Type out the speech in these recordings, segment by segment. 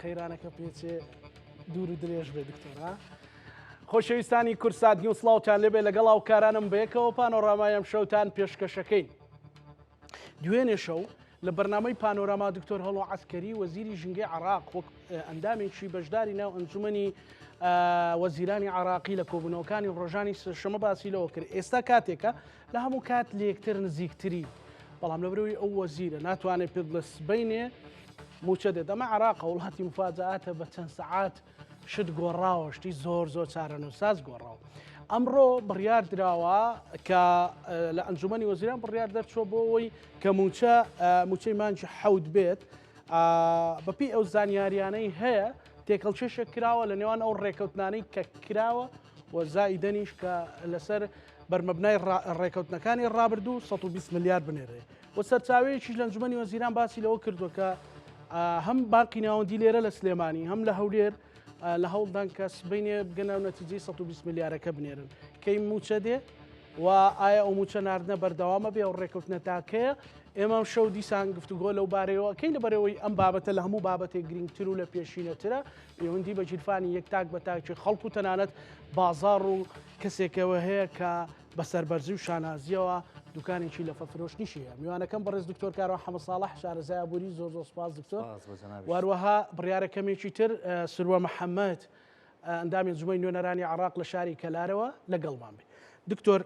قەیرانەکە پێچێ دوور و درێژ بێ دکتۆرا. خۆشەویستانی کورسات نیوز سڵاوتان لێبێ لەگەڵ هاوکارانم بەیەکەوە پانۆڕامایم شەوتان پێشکەشەکەین. دوێنێ شەو لە بەرنامەی پانۆراما دکتۆر هەڵۆ عەسکەری وەزیری ژینگەی عێراق وەک ئەندامێکی بەشداری ناو ئەنجومەنی وەزیرانی عێراقی لە کۆبوونەوەکانی ڕۆژانی سێشەمە باسی لەوە کرد. ئێستا کاتێکە لە هەموو کات لە یەکتر نزیکتری، بەڵام لەبەرەوەی ئەو وەزیرە ناتوانێت پێت لە سبەینێ موچە دێت. ئەمە عێراقە وڵاتی مفاجعاتە بە چەند سەعات شت گۆڕاوە، شتی زۆر چارەنووساز گۆڕاوە. ئەمڕۆ بڕیار درراوە کە لە ئەنجومەنی وەزیران بڕیار دەرچۆ بۆ ئەوەی کە موچەی مانجی حەوت بێت. بەپی ئەو زانیاریانەی هەیە تێکەڵچێشە کراوە لە نێوان ئەو ڕێکەوتنانەی کە کراوە و زائیدەنیش کە لەسەر بەرمەبنای ڕێکەوتنەکانی ڕابردوو 120 ملیار بنێرێ. و سەرچاوەیەکیش لە ئەنجومەنی وەزیران باسی لەوە کردووە کە هەم باقی ناوەندی لێرە لە سلێمانی هەم لە هەولێر لە هەوڵدان کە سبەینێ بگەنە نەتیجەی 120 ملیارەکە بنێرن. کەی موچە دێ و ئایا ئەو موچە ناردنە بەردەوامە بێ ئەو ڕێکەوتنە تاکەیە. ئێمە شەو دیسان گفتوگۆ لەو بارەوە کەی لەبەرەوەی ئەم بابەتە لە هەموو بابەتێک گرنگتر و لە پێشینەترە پەیوەندی بە گیرفانی یەک تاک بە تاکێ خەڵکو و تەنانەت بازاڕ و کەسێکەوە هەیە کە بەسەربەرزی و شانازیەوە دوکانێکی لە فەفرۆشتنیشی هەیە. میوانەکەم بەڕێز دکتۆر کارۆ حەمەد ساڵح شارەزای ئابووری زۆر سوپاس دکتۆر. واروەها بڕیارەکەمێکی تر سروە محەممەد ئەندامی ئەنجومەی نوێنەرانی عێراق لە شاری کەلارەوە لەگەڵمان بێ. دکتۆر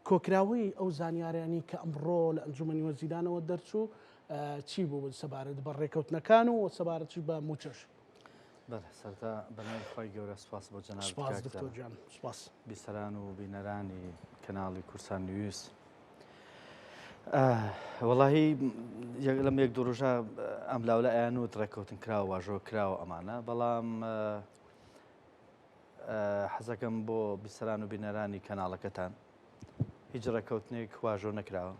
کۆکراوی ئەو زانیاریانی کە ئەمڕۆ لە ئەنجومەنی وەزیرانەوە دەرچوو چی بوو سەبارەت بە ڕێکەوتنەکان و سەبارەتی بە موچەش؟ سەرتا بەناوی خۆی گەورە سوپاس بۆ جەناب دکتۆر جان. سوپاس بیسەران و بینەرانی کەناڵی کورسان نیوز. وەڵاهی لەم یەک دوو ڕۆژە ئەم لاولە ئەیانوت ڕێکەوتن کراوە واژۆ کراوە ئەمانە، بەڵام حەزەکەم بۆ بیسەران و بینەرانی کەناڵەکەتان هیچ ڕێکەوتنێک واژۆ نەکراوە،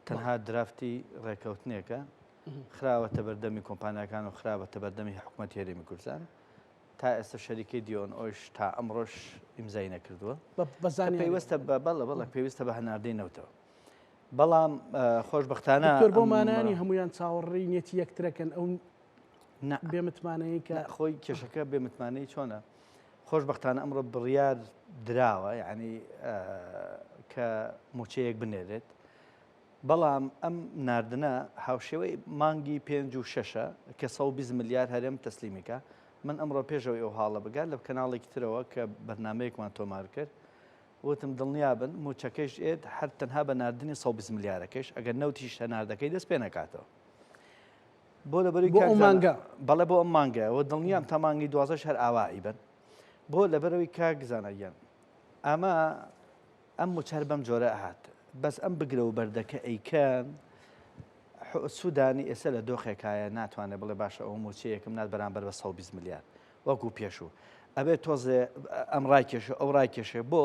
تەنها درافتی ڕێکەوتنێکە خراوەتە بەردەمی کۆمپانیەکان و خراوەتە بەردەمی حکوومەتی هەرێمی کوردستان. تا ئێستا شەریکەی دیۆن ئۆش تا ئەمڕۆژ ئیمزای نەکردووە، پێویستە بەڵە پێویستە بە هەناردەی نەوتەوە. بەڵام خۆشبەختانە بۆمانانی هەمویان چاوەڕێی نێتی یەکترەکەن ئەو بێمتمانەیە کە خۆی کێشەکە بێمتمانەی چۆنە. خۆشبەختانە ئەمڕۆ بڕیار دراوە، یعنی کە موچەیەک بنێرێت، بەڵام ئەم ناردنە هاوشێوەی مانگی 5 و 6 کە 120 ملیار هەرێم تەسلیمیکە. من ئەمڕۆ پێشەوەی ئەو هاڵە بگات لە کەناڵێکی ترەوە کە بەرنمەیەکمان تۆمار کرد، وتم دڵنیابن موچەکەش ئێت هەر تەنها بە ناردنی 120 ملیارەکەش ئەگەر نەوتیش هەناردەکەی دەست پێ نەکاتەوە. بۆ لەبەری مانگە بەڵێ بۆ ئەم مانگەوە دڵنیام تا مانگی 12 هەر ئاوایی بن. بۆ لەبەرەوەی کاگزانەیان ئەم موچەر بەم جۆرە ئاهات، بەس ئەم بگرە و بەردەکە ئەیکەن سوودانی ئێستا لە دۆخێکایە ناتوانێت بڵێ باشە ئەو موچەیەکم نات بەرامبەر بە 120 ملیار وەکو پێشوو ئەبێت تۆزێ ئەم ڕایکێشە ئەو ڕایکێشێ بۆ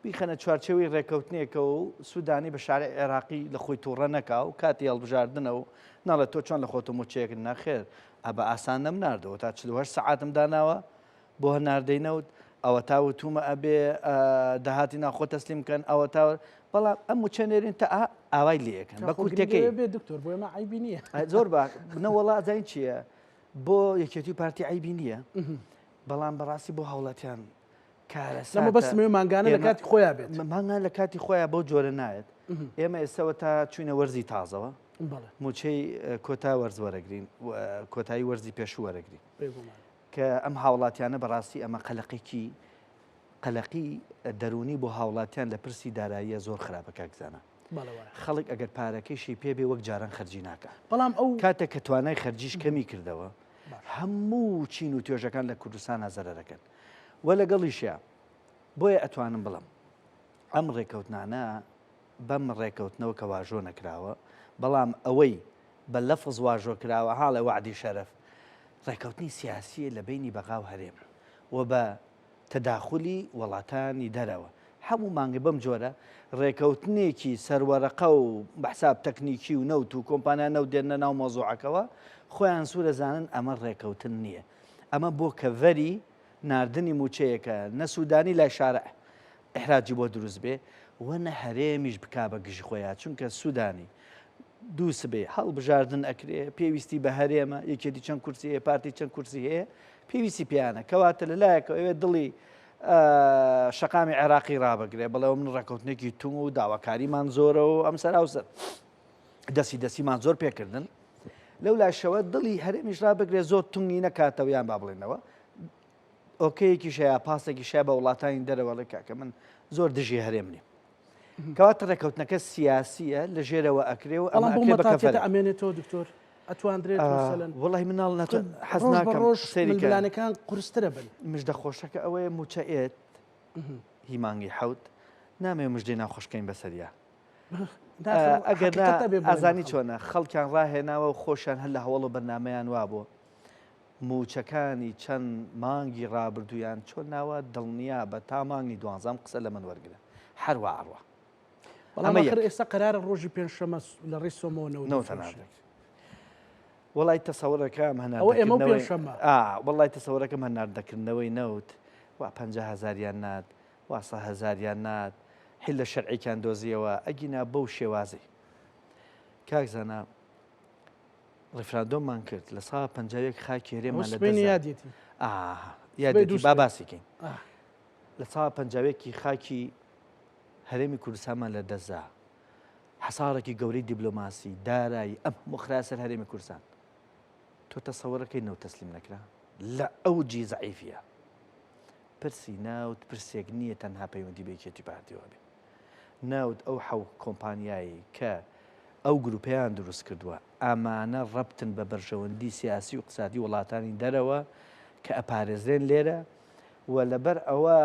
بیخەنە چوارچێوی ڕێکەوتنێکە و سوودانی بە شارە عێراقی لە خۆی تووڕە نەکا و کاتی هەڵبژاردنە و ناڵێت تۆ چۆن لە خۆتە موچەیەک ناخێر ئەبە ئاسان نەم ناردەوە تا 48 سەعاتم داناوە بۆ هەناردەی نەوت ئەوە تاوتومە ئەبێ داهاتی ناخۆ تەسلیمکەن ئەوە تا بەڵام ئەم موچەنێرین تا ئاوای لێەکەن بە کورتەکەی بێ دکتۆر بۆ ئێمە عیبی نییە. زۆر باش بنەوەڵا زین چییە بۆ یەکێتی پارتی عیبی نییە، بەڵام بەڕاستی بۆ هەوڵەتیان کارە بەسمێ ماگانە لە کاتی خۆیان بێت، ماگان لە کاتی خۆیان بۆ جۆرە نایەت. ئێمە ئێستەوە تا چوینە وەرزی تازەوە موچەی کۆتا وەرز وەرەگرین، کۆتایی وەرزی پێشوو وەرەگرین کە ئەم هاوڵاتیانە بەڕاستی ئەمە قەلەقی دەرونی بۆ هاوڵاتیان لە پرسی داراییە زۆر خراپەکە گزانە. خەڵک ئەگەر پارەکەیشی پێبێ وەک جاران خەرجی ناکە، بەڵام ئەو کاتێک کە توانای خەرجیش کەمی کردەوە هەموو چین و توێژەکان لە کوردستان زەرەرەکەن و لەگەڵیشیە. بۆیە ئەتوانم بڵم ئەم ڕێکەوتنانە بەم ڕێکەوتنەوە کە واژۆ نەکراوە، بەڵام ئەوەی بە لەفز واژۆ کراوە حاڵە وعدی شەرەف ڕێکەوتنی سیاسیە لە بینی بەغا و هەرێم و بە تەداخلی وڵاتانی دەرەوە. هەموو مانگە بەم جۆرە ڕێکەوتنێکی سەروەرەقە و بەحساب تەکنیکی و نەوت و کۆمپانیا نەوت دێنە ناو مۆزوعەکەەوە خۆیان سوورە زانن ئەمە ڕێکەوتن نییە. ئەمە بۆ کەڤەری ناردنی موچەیەکە نە سوودانی لای شارع ئەحراجی بۆ دروست بێ و نە هەرێمیش بک بە گژی خۆیان، چونکە سوودانی دوو سبێ هەڵبژاردن ئەکرێ پێویستی بە هەرێمە یەکێتی چەند کورسی هەیە پارتی چەند کورسی هەیە پێویستی پیانە کەواتە لەلایەکەوە ئەوێ دڵی شەقامی عێراقی ڕابگرێ بەڵێ من ڕێکەوتنێکی تونگ و داواکاریمان زۆرە و ئەم سەراوسەر دەستیمان زۆر پێکردن لەو لاشەوە دڵی هەرێمیش ڕابگرێ زۆر تونگی نەکاتەوە یان با بڵێنەوە ئۆکەیەکی شەیە پاسێکی شای بە وڵاتانی دەرەوەڵی کاکە من زۆر دژی هەرێمنی کەواتە ڕێکەوتنەکە سیاسیە لە ژێرەوە ئەکرێ و ئەڵام بۆ مەتاتێتە ئەمێنێتەوە دکتۆر ئەتواندرێت وڵی مناڵ حەز ناکەم سەریکانەکان قورسترە بن مژدە خۆشەکە ئەوەیە موچەئێت هیمانگی حەوت نامێ مژدەی ناخۆشکەین بەسەریا ئەگەر ئازانی چۆنە خەڵکیان ڕاهێناوە و خۆشیان هەر لە هەوڵ و بەرنمەیان وابوو موچەکانی چەند مانگی ڕابردویان چۆن ناوە دڵنیا بە تا مانگی دوانزەم قسە لە من وەرگرە هەروە ئاڕوە بەڵام ئێستا قەرارە ڕۆژی پێنجشەمە لە ڕێی سۆمەوە وڵی تەسەوەرەکەم وڵی تەسەوەرەکەم هەناردەکردنەوەی نەوت وا 50,000یان نات وا 100,000یان نات حل لە شەرعیکان دۆزیەوە ئەگینا بەو شێوازی کاکزانە ڕفراندۆممان کرد لە 150 خاکی هەرێمان لە یادێتی یادێتی با باسیکەین لە 150 خاکی هەرێمی کوردستانمان لە دەزا حەسارێکی گەورەی دیبلۆماسی دارایی ئەم مخراسەر هەرێمی کوردستان تۆ تەسەوەرەکەی نەوت تەسلیم نەکرا لە ئەوجی زەعیفە پرسی ناوت پرسێک نییە تەنها پەیوەندی بەیەکێتی پارتیەوە بێ ناوت ئەو حەو کۆمپانیایی کە ئەو گروپیان دروست کردووە ئامانە ڕەبتن بە بەرژەوەندی سیاسی و اقتصادی وڵاتانی دەرەوە کە ئەپارێزرێن لێرە و لەبەر ئەوە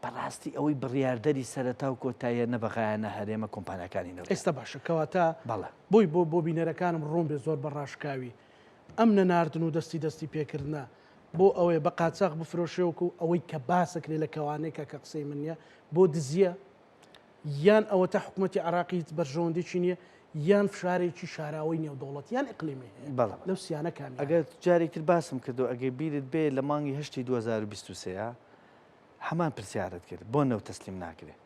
بەڕاستی ئەوەی بڕیاردەری سەرەتا و کۆتاییە نەبغایانە هەرێمە کۆمپانیەکانی نەوە ئێستا باشە کەواتە بەڵێ بۆی بۆ بینەرەکانم ڕۆم بێ زۆر بەڕاشکاوی ئەم نەناردن و دەستی پێکردە بۆ ئەوەی بە قاچاق بفرۆشێوەکو ئەوەی کە باسەکرێ لە کەوانەیە کە قسەی من نیە بۆ دزیە یان ئەوە تا حکوومەتی عراقی بەرژەوەندێکی نییە یان فشارێکی شاراوی نێودەوڵەت یان ئەقلیمی لەو سیانە کامی ئەگەر جارێکتر باسم کردو ئەگەر بیرت بێ لە مانگی هەشتی 2023 هەمان پرسیارت کرد بۆ نەوت تەسلیم ناکرێت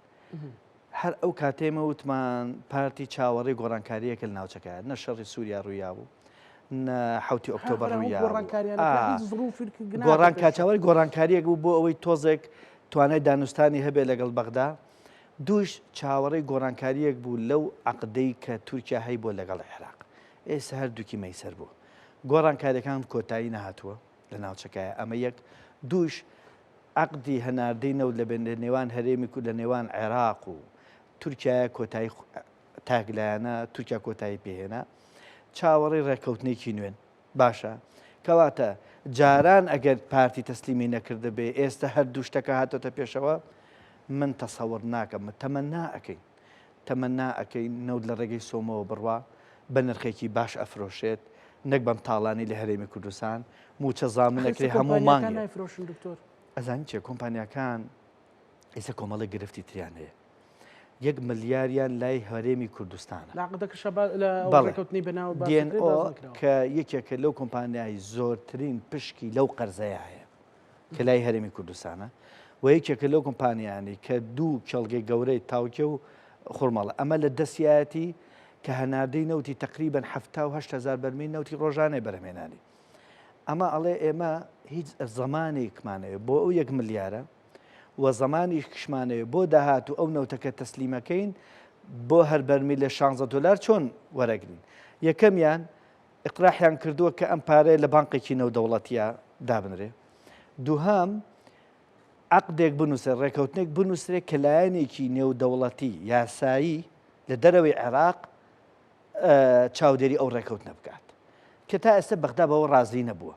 هەر ئەو کاتێمە وتمان پارتی چاوەڕێی گۆڕانکاریەکە لە ناوچەکە نە شەڕی سووریا ڕوویا بوو نە حوتی ئۆکتۆبەر ڕوویا چاوەڕی گۆڕانکاریەک بوو بۆ ئەوەی تۆزێک توانای دانوستانی هەبێ لەگەڵ بەغدا دووش چاوەڕێی گۆڕانکاریەک بوو لەو عەقدەی کە تورکیا هەی بۆ لەگەڵ عێراق ئێستا هەردووکی مەیسەر بوو گۆڕانکاریەکان کۆتایی نەهاتووە لە ناوچەکایە ئەمە یەک دووش عەقدی هەناردەی نەوت لە نێوان هەرێمی لە نێوان عێراق و تورکیا کۆتایی تاگلایانە تورکیا کۆتایی پێهێنا چاوەڕێی ڕێکەوتنێکی نوێن باشە کەواتە جاران ئەگەر پارتی تەسلیمی نەکردە بێ ئێستا هەردوو شتەکە هاتۆتە پێشەوە من تەسەوەڕ ناکەم تەمەنا ئەەکەین نەوت لە ڕێگەی سۆمەوە بڕوا بە نرخێکی باش ئەفرۆشێت نەک بەم تاڵانی لە هەرێمی کوردستان موچە زامنەکری هەموو مانگی ئەزانی چێ کۆمپانیەکان ئێستا کۆمەڵی گرفتی تریان هەیە 1 ملیاریان لای هەرێمی کوردستانە DNO کە یەکێکە لەو کۆمپانیای زۆرترین پشکی لەو قەرزەیە هەیە کە لای هەرێمی کوردستانە و یەکێکە لەو کۆمپانیانی کە دوو کێڵگەی گەورەی تاوکێ و خوڕمەڵە ئەمە لە دەستیایەتی کە هەناردەی نەوتی تقریبان 7,000 بەرمیل نەوتی ڕۆژانەی بەرهمێنانی ئەمە ئەڵێ ئێمە هیچ زەمانێکمانەوە بۆ ئەو 1 ملیارە و زەمانی کشمانەوە بۆ داهات و ئەو نەوتەکە تەسلیمەکەین بۆ هەر بەرمیل لە $16 چۆن وەرەگرین یەکەمیان ئقراحیان کردووە کە ئەم پارەیە لە بانقێکی نەودەوڵەتیە دابنرێ دووهام عەقدێک بنووسێ ڕێکەوتنێک بنووسێت کە لایەنێکی نێودەوڵەتی یاسایی لە دەرەوەی عێراق چاودێری ئەو ڕێکەوتنە بکات کە تا ئێستا بەغدا بەوە ڕازی نەبووە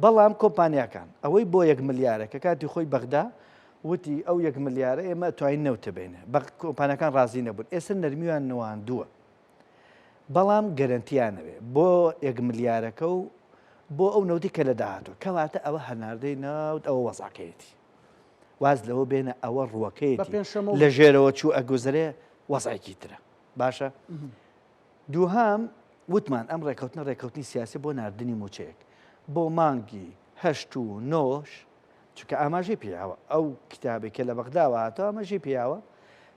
بەڵام کۆمپانیەکان ئەوەی بۆ 1 ملیارە کە کاتی خۆی بەغدا وتی ئەو 1 ملیارە ئێمە توانین نەوتە بێنێ بە کۆمپانیەکان ڕازی نەبوون ئێستا نەرمیوان نواندووە بەڵام گەرنتیانەوێ بۆ 1 ملیارەکە و بۆ ئەو نەوتی کە لە داهاتوە کەواتە ئەوە هەناردەی ناوت ئەوە وەزعکەیەتی واز لەوە بێنە ئەوە ڕووەکەیەتی لە ژێرەوە چوو ئەگوزرێ وەزعێکی ترە باشە دووهام وتمان ئەم ڕێکەوتنی سیاسی بۆ ناردنی موچەیەک بۆ مانگی 8 و 9 چونکە ئاماژەی پیاوە ئەو کتابێکە لە بەغداوە هاتەوە ئاماژەی پیاوە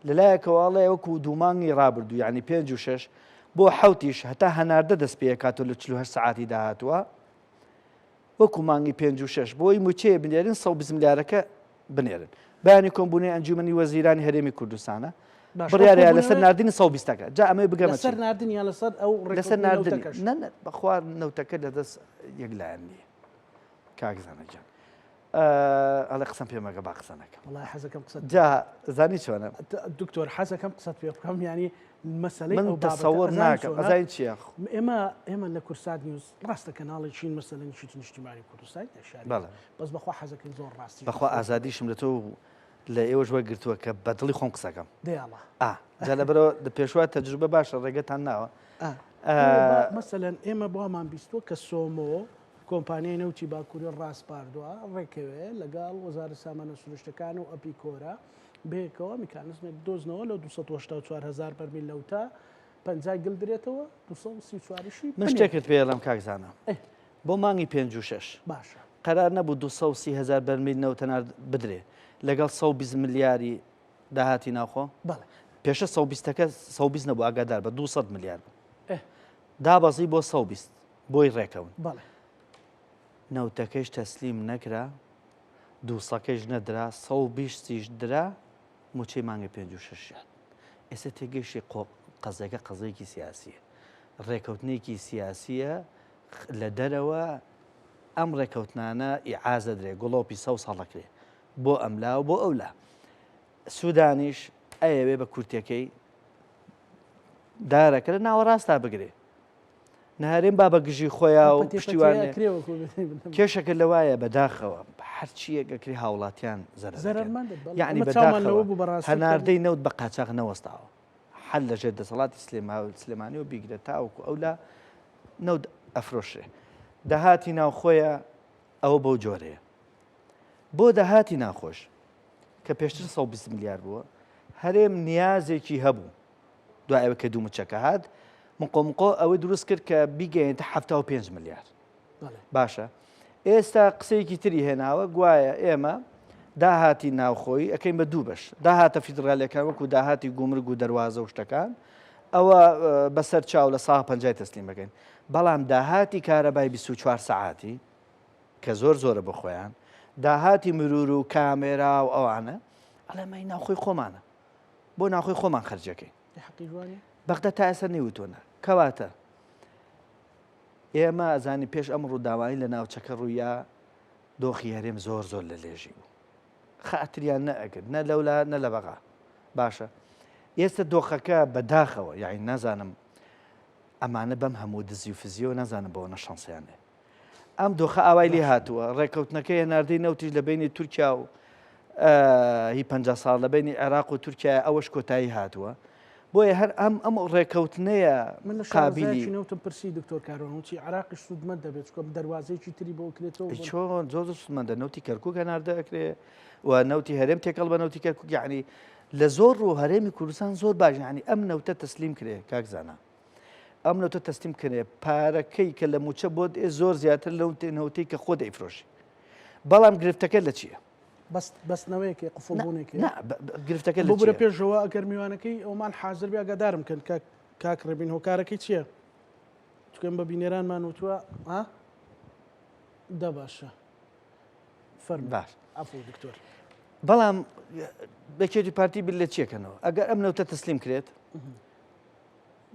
لەلایەکەواڵێ وەکو دوومانگی ڕابردوو یعنی 5 و 6 بۆ حوتیش هەتا هەناردە دەست پێ کاتۆ لە 48 سعاتی داهاتوە وەکو مانگی 5 و 6 بۆی موچەیە بنێرن 120 ملیارەکە بنێرن بەیانی کۆمبوونەی ئەنجومەنی وەزیرانی هەرێمی کوردستانە بڕیارەیە لەسەر نردنی 120ەکە جا ئەمەی بگەمە لەسەر نردن یا لەسەر ئەو لەسەر نردنی نە بەخوار نەوتەکە لەدەست یەکلایەن نییە کاکزانەجان ئەڵێ قسەم پێمەگە با قسەنەکە والله حەزەکەم قسەت جا زانی چۆنە دکتۆر حەزەکەم قسەت پێ بکەم ینی مەسەلەی من تەسەوەر ناکەم ئەزای چیە ئێمە لە کورسات نیوز ڕاستە کەناڵی چین مەسەلەی شتی نیشتیمانی کوردستان بەڵێ بەس بەخوا حەزەکەم زۆر ڕاستی بەخوا ئازادیشم لە تۆ لە ئێوەش وە گرتووە کە بەدڵی خۆم قسەکەم دێڵە جا لەبەرەوە پێشوا تەجروبە باشە ڕێگەتان ناوە مەسەلەن ئێمە بۆمان بیستوە کە سۆمۆ کۆمپانیای نەوتی باکووری ڕاستپاردووە ڕێکەوێ لەگەڵ وەزارە سامانە سروشتەکان و ئەپی کۆرە بێکەوە میکانزمێک دۆزنەوە لە 284,000 بەرمیل لەوتا 50 گل درێتەوە 234شی من شتێکت پێ لەم کاکزانە بۆ مانگی 5 و 6 باشە قەرار نەبوو 230,000 بەرمیل نەوتەنار بدرێ لەگەڵ 120 ملیاری داهاتی ناوخۆ بەڵێ پێشە 120ەکە 120 نەبوو ئاگادار بە 200 ملیار دابەزی بۆ 120 بۆی ڕێکەون بەڵێ نەوتەکەیش تەسلیم نەکرا دووسەکەیش نەدرا 120یش درا موچەی مانگە 5 و 6 ئێستا تێگەیشتی قەزەکە قەزەیەکی سیاسیە ڕێکەوتنێکی سیاسیە لە دەرەوە ئەم ڕێکەوتنانە ئیعازە درێ گوڵۆپی 100 ساڵەکرێ بۆ ئەملا و بۆ ئەولا سوودانیش ئەیەوێ بە کورتەکەی دارەکە لە ناوەڕاستا بگرێ نهارێن با بە گژی خۆیان و پشتیوانێ کێشەکە لەوایە بەداخەوە هەرچیەکەکری هاوڵاتیان یعنی بەداخەوە هەناردەی نەوت بە قاچاق نەوەستاوە حل لەژێر دەسەڵاتی سلێمانی و بیگرێت تاوەکو ئەولا نەوت ئەفرۆشێ داهاتی ناوخۆیە ئەوە بەو جۆرەیە بۆ داهاتی ناخۆش کە پێشتر 120 ملیار بووە هەرێم نیازێکی هەبوو دوایەوە کە دوو مچەکە هات مقۆمقۆ ئەوەی دروست کرد کە بیگەێنتە 75 ملیار باشە ئێستا قسەیەکی تری هێناوە گوایە ئێمە داهاتی ناوخۆی ئەەکەین بە دوو بەش داهاتە فیدراالەکان وەکو داهاتی گومرگ و دەواازە و شتەکان ئەوە بەسەر چاو لە ساڵ 50 تەسلیم بکەین بەڵام داهاتی کارەبای 24 سعاتی کە زۆرە بە خۆیان داهاتی مرور و کامێرا و ئەوانە ئەڵێمەی ناوخۆی خۆمانە بۆ ناوخۆی خۆمان خەرجەکەین بەغدە تا ئێستا نەیوتۆنە کەواتە ئێمە ئەزانی پێش ئەم ڕووداوانی لە ناوچەکە ڕوویە دۆخی هەرێم زۆر لە لێژی بوو خاتریان نەئەگرت نە لەولا نە لە بەغا باشە ئێستا دۆخەکە بەداخەوە یاعی نازانم ئەمانە بەم هەموو دزی و فزیۆ نازانم بەوە نەشانسیانێ ئەم دۆخە ئاوای لێ هاتووە ڕێکەوتنەکەی ناردەی نەوتیش لە بینی تورکیا و هی 50 ساڵ لە بینی عێراق و تورکیا ئەوەش کۆتایی هاتووە بۆیە هەر ئەم ڕێکەوتنەیە من قابلی نەوتم پرسی دکتۆر کارۆنچی عراقی سوودمەند دەبێت چکۆ دەواازەیەکی تری بۆ کرێتەوە چۆن زۆر سوودمەندە نەوتی کەرکووکە ناردەکرێ و نەوتی هەرێم تێکەڵ بە نەوتی کەرکووک یعنی لە زۆر ڕوو هەرێمی کوردستان زۆر باش ینی ئەم نەوتە تەسلیم کرێ کاکزانە ئەم نەوتە تەسلیم کرێ پارەکەی کە لە موچە بۆ زۆر زیاتر لەو نەوتەی کە خۆ دەیفرۆشی بەڵام گرفتەکە لە چییە؟ بەستنەوەیەکی قفڵبوونێکی گرفتەکە لە بۆ پێشەوە ئەگەر میوانەکەی ئەومان حاضر بێ ئاگادارم کەن کاک ڕێبین هۆکارەکەی چییە؟ چکەم بە بینێرانمان وتووە دە باشە فەرم باش ئەفۆ دکتۆر بەڵام بەکێتی پارتی بیر لە چیەکەنەوە ئەگەر ئەم نەوتە تەسلیم کرێت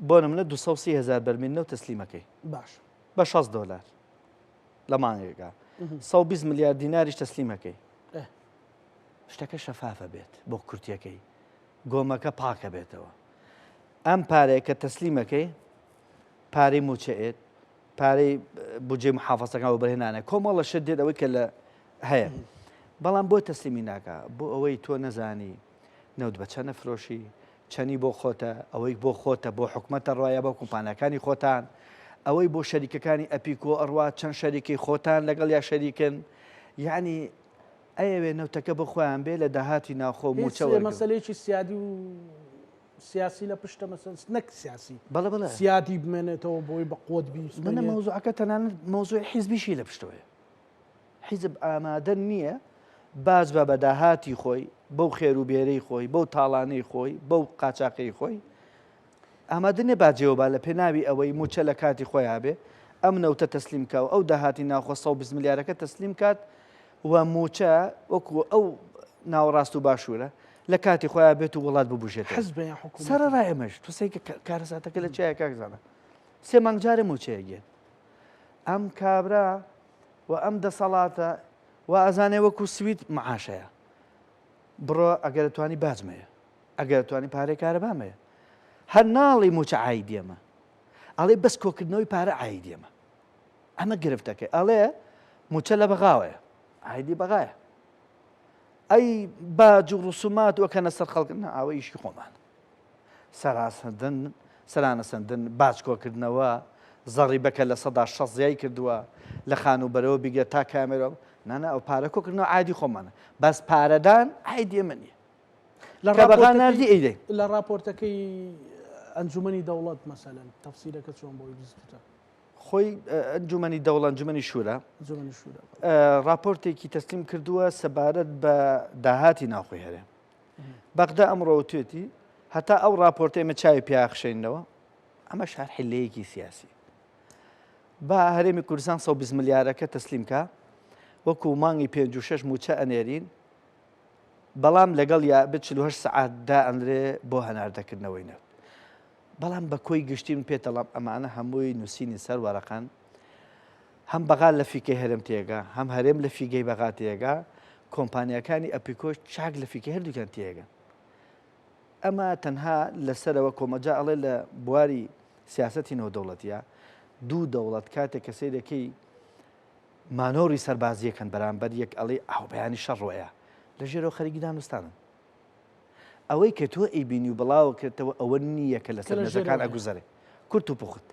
بۆ نمونە 230,000 بەرمیل نەوت تەسلیمەکەی باش بە $6 لە مانگێکە 120 ملیار دیناریش تەسلیمەکەی شتەکە شەفافە بێت بۆ کورتیەکەی گۆمەکە پاکە بێتەوە ئەم پارەیە کە تەسلیمەکەی پارەی موچەئێت پارەی بودجێ محافەزەکان و بەرهێنانە کۆمەڵە شت دێت ئەوەی کە لە هەیە بەڵام بۆ تەسلیمی ناکە بۆ ئەوەی تۆ نەزانی نەوت بە چەند نەفرۆشی چەنی بۆ خۆتە ئەوەی بۆ خۆتە بۆ حکومەتە ڕایە بۆ کۆمپانیەکانی خۆتان ئەوەی بۆ شەریکەکانی ئەپیکۆ ئەڕوا چەند شەریکی خۆتان لەگەڵ یا شەریکن یعنی ئەوێ نەوتەکە بە خۆیان بێ لە داهاتی ناوخۆ موچەوە مەسەلەیەکی سیادی و سیاسی لە پشتە مەسەل نەک سیاسی بەڵێ سیادی بمێنێتەوە بۆی بە قۆت بی منە مەوزوعەکە تەنانەت مەوزوعی حیزبیشی لە پشتەوەیە حیزب ئامادە نییە باز بە بەداهاتی خۆی بەو خێر و بێرەی خۆی بەو تاڵانەی خۆی بەو قاچاقەی خۆی ئامادە باجێەوە لە پێناوی ئەوەی موچە لە کاتی خۆیان بێ ئەم نەوتە تەسلیم کە و ئەو داهاتی ناوخۆ 120 ملیارەکە تەسلیم کات و موچە وەکو ئەو ناوەڕاست و باشوورە لە کاتی خۆیان بێت و وڵات ببوژێت سەرڕای ئەمەش تووسێک کارەساتەکە لە چایە کاکزانە 3 مانگ جارێ موچەیە گێت ئەم کابرا و ئەم دەسەڵاتە و ئازانێ وەکو سویت معاشەیە بڕۆ ئەگەر توانی باجمەیە ئەگەر توانی پارەی کارەبامەیە هەر ناڵی موچە عیدێمە ئەڵێ بەس کۆکردنەوەی پارە عیدێمە ئەمە گرفتەکەی ئەڵێ موچە لە بەغاوەیە عیدی بەغایە ئەی باج و ڕسومات وەکەنە سەر خەڵکردن ئاوە ئیشی خۆمان سەرانە سندن باج کۆکردنەوە زەڕی بەکە لە 160 زیای کردووە لە خان و بەرەوە بیگە تا کامێرەوە نانە ئەو پارە کۆکردنەوە عادی خۆمانە بەس پارەدان عیدی من نیە لە بەغا نردی ئەیدەی لە راپۆرتەکەی ئەنجومەنی دەوڵەت مەسەلەن تەفسیرەکە چۆن بۆی بیستوتە خۆی ئەنجومەنی دەوڵەت ئەنجومەنی شورە راپۆرتێکی تەسلیم کردووە سەبارەت بە داهاتی ناوخۆی هەرێم بەغدا ئەمڕۆ توێتی هەتا ئەو راپۆرتە ئێمە چاوی پیاخشێنەوە ئەمە شار حلەیەکی سیاسی با هەرێمی کوردستان 120 ملیارەکە تەسلیم کە وەکو مانگی 56 موچە ئەنێرین بەڵام لەگەڵ یا ب 48 سعات دا ئەندرێ بۆ هەناردەکردنەوەی نەوت بەڵام بە کۆی گشتی من پێتەڵام ئەمانە هەمووی نووسینی سەر وەرەقان هەم بەغا لە فیکەی هەرێم تێگا هەم هەرێم لە فیگەی بەغا تێگا کۆمپانیەکانی ئەپیکۆش چاک لە فیکە هەردووکیان تێگەن ئەمە تەنها لەسەرەوە کۆمەجا ئەڵێ لە بواری سیاسەتی نەودەوڵەتیە دوو دەوڵەت کاتێک کە سەیرەکەی مانۆری سەربازیەکەن بەرامبەر یەک ئەڵێ ئاو بەیانی شەڕۆیە لە ژێرەوە خەریکی دانوستانن ئەوەی کە تۆ ئەیبینی و بڵاوە کردەوە ئەوە نییە کە لەسەر نەزەکان ئەگوزارێ کورت و پوخت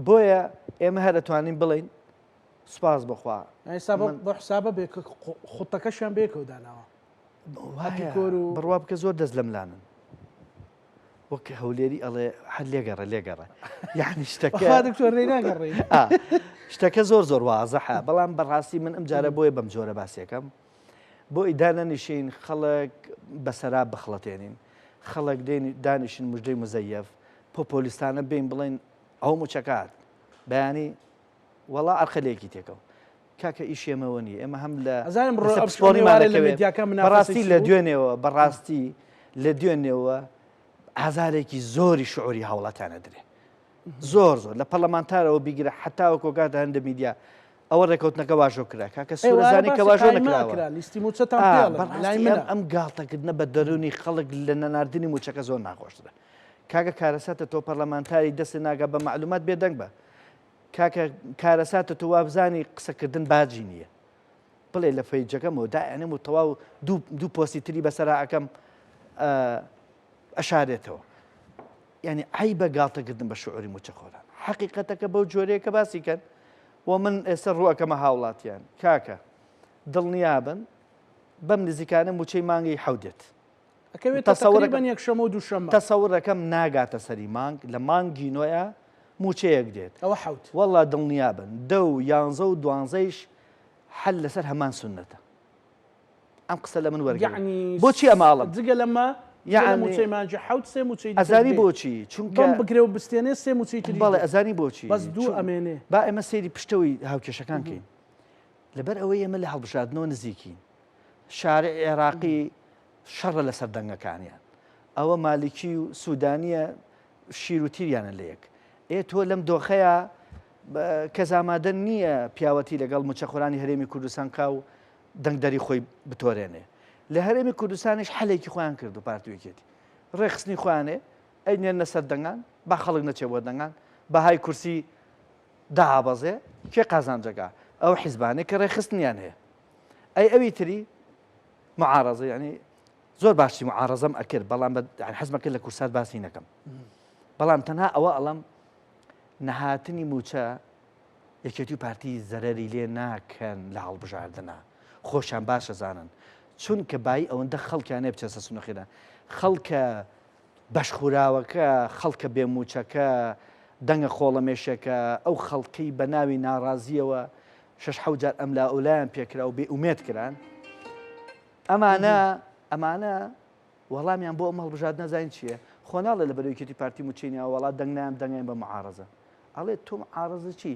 بۆیە ئێمە هەر دەتوانین بڵین سوپاس بخوا بۆ حسابە بێ خوتەکەشیان بێکەوە داناوە بڕوا بکە زۆر دەست لە ملانن وەک هەولێری ئەڵێ هەر لێگەڕە یعنی شتەکە زۆر وازەحە بەڵام بەڕاستی من ئەم جارە بۆیە بەم جۆرە باسیەکەم بۆ ئیدانە نشین خەڵک بەسەرا بخڵەتێنین خەڵک دانیشین مژدەی مزەیەف پۆپۆلیستانە بین بڵێن ئەو موچەکات بەیانی وەڵا ئەرخەلەیەکی تێکەوە کاکە ئیشێمەوە نیە ئێمە هەم لە بەڕاستی لە دوێنێەوە بەڕاستی لە دوێنێەوە ئازارێکی زۆری شعوری هاوڵاتیانە درێ زۆر لە پەرلەمانتارەوە بیگرە حتاوە کۆگاتە هەندە میدیا ئەوە ڕێکەوتنەکە واژۆ کرا کاکە سوورەزانی کە واژۆ نەکراوە ئەم گاڵتەکردنە بە دەرونی خەڵک لە نەناردنی موچەکە زۆر ناخۆشترە کاکە کارەساتە تۆ پەرلەمانتاری دەست ناگە بە معلومات بێدەنگ بە کاکە کارەساتە تۆ وابزانی قسەکردن باجی نییە بڵێ لە فەیجەکەمەوە دائێنم و تەواو دوو پۆستی تری بەسەرا ئەەکەم ئەشارێتەوە یعنی ئای بە گاڵتەکردن بە شعوری موچە خۆران حەقیقەتەکە بەو جۆرەیەکە باسی کەن و من ئێستا ڕوەکەمە هاوڵاتیان کاکە دڵنیابن بەم نزیکانە موچەی مانگی حەودێت تەسەوڕەکەم ناگاتە سەری مانگ لە مانگی نوۆیە موچەیەک دێت ئەوە حەوت وەڵا دڵنیابن 10 11 و 12ش حل لەسەر هەمان سنەتە ئەم قسە لە من وەرگێ بۆچی ئەماڵم جگە لەمە ئەزانی بۆچی چونکە بگرێ و بستێنێ سێ موچی بەڵێ ئەزانی بۆچی بەس دوو ئەمێنێ با ئێمە سەیری پشتەوەی هاوکێشەکان کەین لەبەر ئەوەی ئێمە لە هەڵبژاردنەوە نزیکین شارع عێراقی شەڕە لەسەر دەنگەکانیان ئەوە مالیکی و سوودانیە شیر و تیریانە لە یەک تۆ لەم دۆخەیە کەزامادە نییە پیاوەتی لەگەڵ موچەخۆرانی هەرێمی کوردستان کا و دەنگدەری خۆی بتۆرێنێ لە هەرێمی کوردستانیش حلێکی خۆیان کرد و پارتوێکێتی ڕێخستنی خوانێ ئەینێنە سەر دەنگان با خەڵک نەچێ بۆ دەنگان بەهای کورسی داهابەزێ کێ قازانجەکە ئەو حیزبانێ کە ڕێخستنیان هەیە ئەوی تری معارەزە ینی زۆر باشی معارەزەم ئەکرد بەڵام حەزمەکە لە کورسات باسی نەکەم بەڵام تەنها ئەوە ئەڵم نەهاتنی موچە یەکێتی و پارتی زەرەری لێ ناکەن لە هەڵبژاردنە خۆشیان باشە زانن چونکە بای ئەوەندە خەڵکیانێ بچێسە سونەخێدا خەڵکە بەشخوراوەکە خەڵکە بێموچەکە دەنگە خۆڵەمێشەکە ئەو خەڵکی بە ناوی ناڕازیەوە 6 جار ئەملا ئەولایان پێکرا و بێ ئومێت کران ئەمانە وەڵامیان بۆ ئەم هەڵبژاردنە زین چییە خۆناڵێ لە بەرەوەیەتی پارتی موچینی وڵات دەنگیان بە معارەزە ئەڵێ تۆ معارەزە چی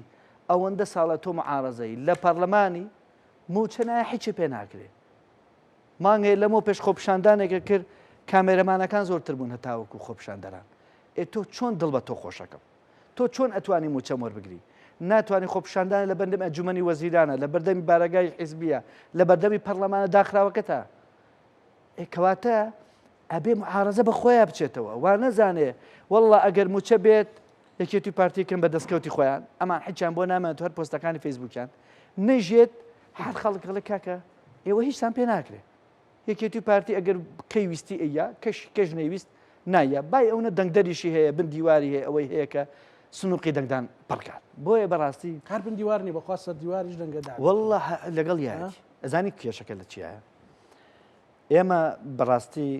ئەوەندە ساڵە تۆ معارەزەی لە پەرلەمانی موچەنایە هیچی پێ ناکرێ مانگێ لەمەوە پێش خۆپشاندانێکە کرد کامێرەمانەکان زۆرتر بوون هەتاوەکو خۆپشاندەران تۆ چۆن دڵ بە تۆ خۆشەکەم تۆ چۆن ئەتوانی موچە وەربگری ناتوانانی خۆپشاندانە لە بەردەمی ئەنجومەنی وەزیرانە لە بەردەمی بارگای حیزبیە لە بەردەمی پەرلەمانە داخراوەکەتە کەواتە ئەبێ معارەزە بە خۆیان بچێتەوە وا نەزانێ وەڵڵا ئەگەر موچە بێت یەکێتی پارتیکن بە دەستکەوتی خۆیان ئەمان حیچیان بۆ نامێت هەر پۆستەکانی فەیسبووکیان نەژێت هەر خەڵکڵە کاکە ئێوە هیچتان پێ ناکرێت یەکێتی پارتی ئەگەر کەی ویستی ئەیە کەش نەیویست نایە بای ئەوە دەنگدەریشی هەیە بن دیواری هەیە ئەوەی هەیە کە سنووقی دەنگدان پڕکات بۆیە بەڕاستی هەر بن دیوارنی بەخواستە دیواریش دەنگەدا وەڵڵا لەگەڵ یاتی ئەزانی کێشەکە لە چیایە ئێمە بەڕاستی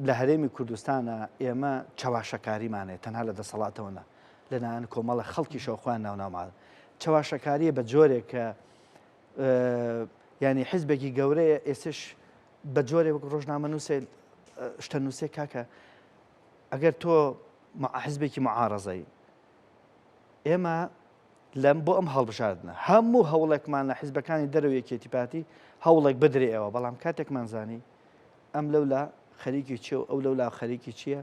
لە هەرێمی کوردستانە ئێمە چاواشەکاریمانێت تەنها لە دەسەڵاتەوەنا لەنایەن کۆمەڵە خەڵکی شەوخوایان ناوناوماڵ چاواشەکاریە بە جۆرێک کە ینی حیزبێکی گەورەیە ئێسش بە جۆرێ وەک ڕۆژنامە نووسێ شتە نووسێ کاکە ئەگەر تۆ حیزبێکی معارەزەی ئێمە لەم بۆ ئەم هەڵبژاردنە هەموو هەوڵێکمان لە حیزبەکانی دەرەوە یەکێتی پارتی هەوڵێک بدرێ ئەوە بەڵام کاتێکمان زانی ئەم لەولا خەریکی چیە و ئەو لەولا خەریکی چییە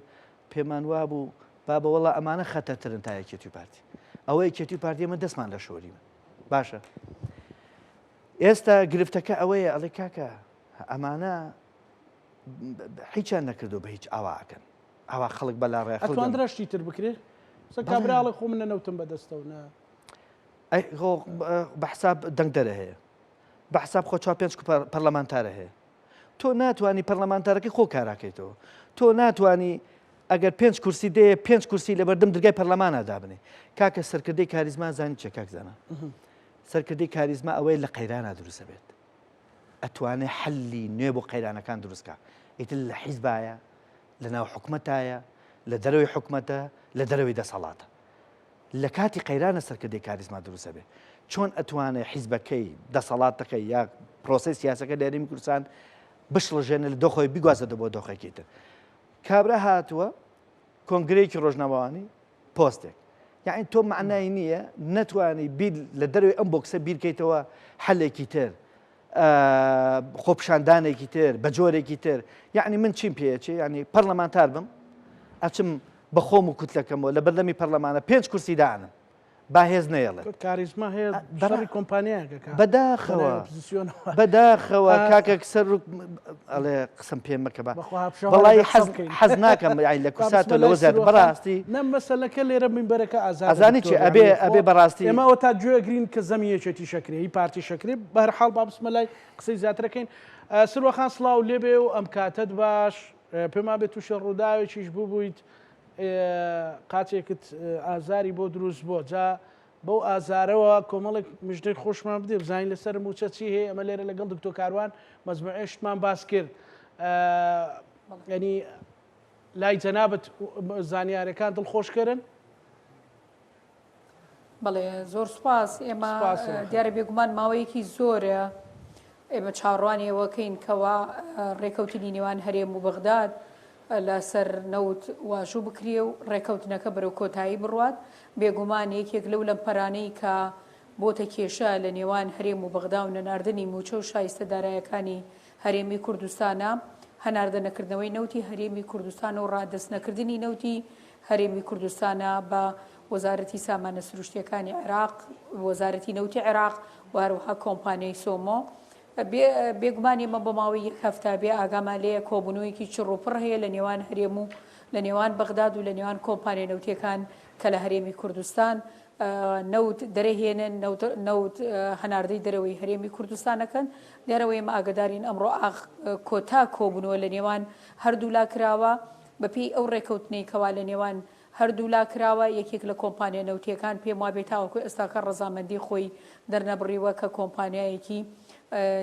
پێمان وابوو با بەوەڵا ئەمانە خەتەترن تا یەکێتی پارتی ئەوە یەکێتی پارتی ئەمە دەستمان لە شۆریمە باشە ئێستا گرفتەکە ئەوەیە ئەڵێ کاکە ئەمانە هیچیان نەکردو بە هیچ ئاواکەن ئاوا خەڵک بەلا ڕێ ئەتوان درەشتی تر بکرێت کابراڵی خۆ منە نەوتم بەدەستەوە بەحساب دەنگ دەرە هەیە بەحساب خۆ 4-5 پەرلەمانتارە هەیە تۆ ناتوانانی پەرلەمانتارەکەی خۆ کاراکەیتەوە تۆ ناتوانانی ئەگەر 5 کورسی دەیە 5 کورسی لە بەردەم دەرگای پەرلەمانە دابنێ کاکە سەرکردەی کاریزما زانی چێ کاکزانە سەرکردەی کاریزما ئەوەی لە قەیرانە دروستە بێت ئەتوانێ حەلی نوێ بۆ قەیرانەکان دروستکە ئیتر لە حیزبایە لە ناو حکومەتایە لە دەرەوەی حکومەتە لە دەرەوەی دەسەڵاتە لە کاتی قەیرانە سەرکردەی کاریزما دروستە بێت چۆن ئەتوانێ حیزبەکەی دەسەڵاتەکەی یا پرۆسەی سیاسەکە لە هەرێمی کوردستان بشڵژێنە لە دۆخۆی بیگوازێتە بۆ دۆخێکی تر کابرا هاتووە کۆنگرەیەکی ڕۆژنەوانی پۆستێک یعنی تۆ معنای نییە نەتوانی بیر لە دەروی ئەم بۆکسە بیرکەیتەوە حلێکی تر خۆپشاندانێکی تر بە جۆرێکی تر یعنی من چیم پێچێ ینی پەرلەمانتار بم ئەچم بە خۆم و کوتلەکەمەوە لە بەردەمی پەرلەمانە 5 کورسی دانم باهێز نەیەڵێ کاریزما هەیە بەڕی کۆمپانیاکە بەداخەوە کاکە سەر ئەڵێ قسم پێ مەکە بەڵی حەز ناکەم لە کوساتۆ لەوە زیاد بەڕاستی نەم مەسەلەکە لێرە منبەرەکە ئازانی چی ئەبێ بەڕاستی ئێمەوە تا گوێگرین کە زەمیەکێتی شەکرێ هی پارتی شەکرێ بەرحاڵ با بسمە لای قسەی زیاترەکەین سروەخان سڵاو لێبێ و ئەم کاتت باش پێما بێت تووشە ڕووداوێکیش بوو بوویت قاچێکت ئازاری بۆ دروست بۆ جا بەو ئازارەوە کۆمەڵێک مژدەی خۆشمان بدێ بزانین لەسەر موچە چی هەیە ئەمە لێرە لەگەڵ دکتۆر کاروان مەزموعێشتمان باس کرد ینی لای جەنابەت زانیاریەکان دڵخۆشکردن بەڵێ زۆر سوپاس ئێمە دیارە بێگومان ماوەیەکی زۆرە ئێمە چاڕوانیەوەکەین کەوا ڕێکەوتنی نێوان هەرێم و بەغداد لەسەر نەوت واژوو بکرێ و ڕێکەوتنەکە بەرەو کۆتایی بڕوات بێگومان یەکێک لەو لەمپەرانەی کە بۆتە کێشە لە نێوان هەرێم و بەغدا و نەناردنی موچە و شایستە دارایەکانی هەرێمی کوردستانە هەناردە نەکردنەوەی نەوتی هەرێمی کوردستان و ڕادەستنەکردنی نەوتی هەرێمی کوردستانە بە وەزارەتی سامانە سروشتیەکانی عێراق وەزارەتی نەوتی عێراق و هەروەها کۆمپانیای سۆمۆ بێگومان ئێمە بە ماوەی یەک هەفتە بێ ئاگامان لێیە کۆبوونەوەیەکی چڕوپڕ هەیە لە نێوان هەرێم و لە نێوان بەغداد و لە نێوان کۆمپانیای نەوتیەکان کە لە هەرێمی کوردستان نەوت دەرەهێنن نەوت هەناردەی دەرەوەی هەرێمی کوردستانەکەن دیارەوەی ئێمە ئاگدارین ئەمڕۆ کۆتا کۆبوونەوە لە نێوان هەردوو لا کراوە بەپێی ئەو ڕێکەوتنەی کەوا لە نێوان هەردوو لا کراوە یەکێک لە کۆمپانیا نەوتیەکان پێم وابێت تاوەکو ئێستاکە ڕەزامەندی خۆی دەرنەبڕیوە کە کۆمپانیایەکی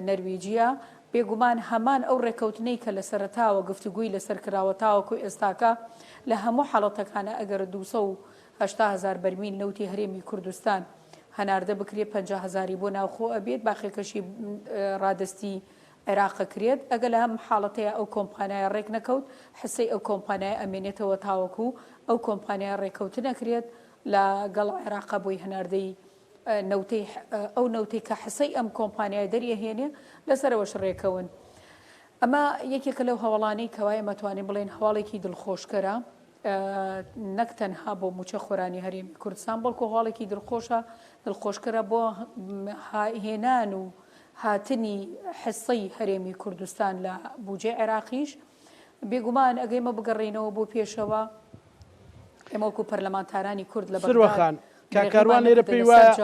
نەرویجیە بێگومان هەمان ئەو ڕێکەوتنەی کە لە سەرتاوە گفتوگوی لەسەر کراوە تاوەکو ئێستاکە لە هەموو حاڵەتەکانە ئەگەر 280,000 بەرمیل نەوتی هەرێمی کوردستان هەناردە بکرێ 50,000 بۆ ناوخۆ ئەبێت باخێکەشی ڕادستی عێراق کرێت ئەگە لە هەم حاڵەتەیە ئەو کۆمپانیای ڕێک نەکەوت حسەی ئەو کۆمپانیای ئەمێنێتەوە تاوەکو ئەو کۆمپانیای ڕێککەوتن نەکرێت لە گەڵ عێراق بۆی هەناردەی نەوتەی ئەو نەوتەی کە حسەی ئەم کۆمپانیای دەریەهێنێ لەسەرەوەش ڕێکەون. ئەمە یەکێکە لەو هەوڵانەی کەوایە مەتوانین بڵێن هەواڵێکی دڵخۆشکەرە نەک تەنها بۆ موچە خۆرانی هەرێمی کوردستان بەڵکو هەواڵێکی دڵخۆشکەرە بۆ هێنان و هاتنی حسەی هەرێمی کوردستان لە بوجێ عێراقیش. بێگومان ئەگەیمە بگەڕێنەوە بۆ پێشەوە ئێمە وەکو پەرلەمانتارانی کورد لە سروەخان کاکاروان لێرە پێی وایە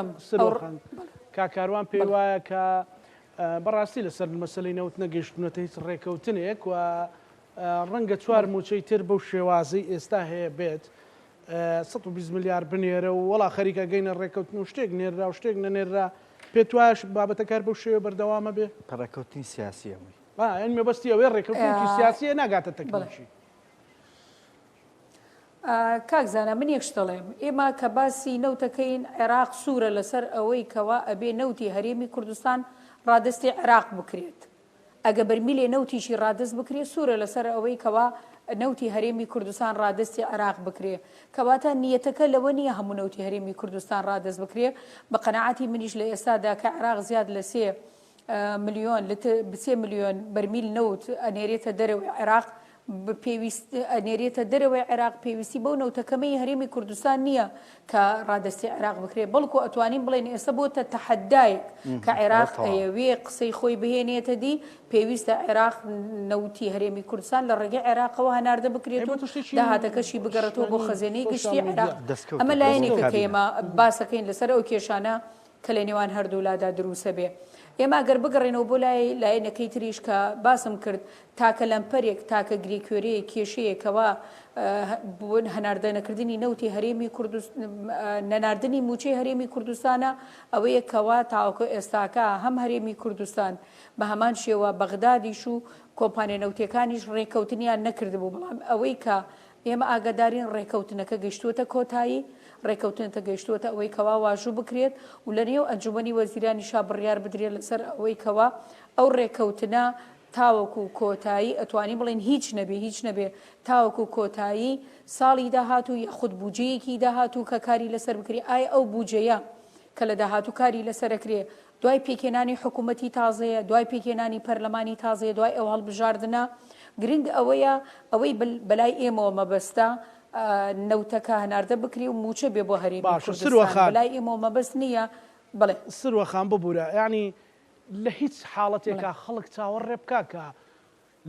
کاکاروان پێی وایە کە بەڕاستی لەسەر مەسەلەی نەوت نەگەیشتونەتە هیچ ڕێکەوتنێک و ڕەنگە چوار موچەی تر بەو شێوازی ئێستا هەیە بێت 120 میلیار بنێرە و وەڵا خەریکە گەینە ڕێکەوتن و شتێک نێررا و شتێک نەنێررا پێت وایە بابەتەکار بەو شێوە بەردەوامە بێ پەڕێکەوتنی سیاسیەوەی ئەن مەبەستی ئەوەی ڕێکەوتنی سیاسیە ناگاتە تەکنیکی. کاکزانە من یەک شتەڵێم ئێمە کە باسی نەوتەکەین عێراق سوورە لەسەر ئەوەی کەوا ئەبێ نەوتی هەرێمی کوردستان ڕادستی عێراق بکرێت. ئەگە بەرمیلێ نەوتیشی ڕادست بکرێ سوورە لەسەر ئەوەی کەوا نەوتی هەرێمی کوردستان ڕادستی عێراق بکرێ کەواتە نیەتەکە لەوە نییە هەموو نەوتی هەرێمی کوردستان ڕادست بکرێ. بە قەنەعاتی منیش لە ئێستادا کە عێراق زیاد لە 3 ملیۆن بەرمیل نەوت ئەنێرێتە دەرەوەی عێراق ئەنێرێتە دەرەوەی عێراق پێویستی بەو نەوتەکەمەی هەرێمی کوردستان نییە کە ڕادستی عێراق بکرێ بەڵکو ئەتوانین بڵێن ئێستا بۆتە تەحەدایەک کە عێراق ئەیەوێ قسەی خۆی بهێنێتە دی پێویستە عێراق نەوتی هەرێمی کوردستان لە ڕێگەی عێراقەوە هەناردە بکرێت و داهاتەکەشی بگەڕێتەوە بۆ خەزێنەی گشتی عێراق. ئەمە لایەنێکە کە ئێمە باسەکەین لەسەر ئەو کێشانە کە لە نێوان هەردوولادا دروسە بێ. ئێمە گەر بگەڕێنەوە بۆ لایەنەکەی تریش کە باسم کرد تاکە لەمپەرێک تاکە گریکوێرەیە کێشەیەکەوە بۆ هەناردەنەکردنی نەوتی هەرێمی نەناردنی موچەی هەرێمی کوردستانە ئەوەیە کەوا تاوەکو ئێستاکە هەم هەرێمی کوردستان بە هەمان شێوە بەغدادیش و کۆمپانیا نەوتیەکانیش ڕێکەوتنیان نەکردبوو بەڵام ئەوەی کە ئێمە ئاگادارین ڕێکەوتنەکە گەیشتووەتە کۆتایی ڕێکەوتنتە گەیشتووەتە ئەوەی کەوا واژوو بکرێت و لە نێو ئەنجومەنی وەزیرانی شا بڕیار بدرێت لەسەر ئەوەی کەوا ئەو ڕێکەوتنە تاوەکو کۆتایی ئەتوانی بڵێن هیچ نەبێ تاوەکو کۆتایی ساڵی داهاتوو یاخود بودجەیەکی داهاتوو کە کاری لەسەر بکرێ ئایا ئەو بودجەیە کە لە داهاتوو کاری لەسەرەکرێ دوای پێکێنانی حکوومەتی تازەیە دوای پێکێنانی پەرلەمانی تازەیە دوای ئەو هەڵبژاردنە گرنگ ئەوەیە ئەوەی بەلای ئێمەوە مەبەستە نەوتەکە هەناردە بکری و موچە بێ بۆ هەرێمی کوردستان بەلای ئێمەوە مەبەست نییە. بڵێ سروەخان ببوورە یعنی لە هیچ حاڵەتێکە خەڵک چاوەڕێ بکە کە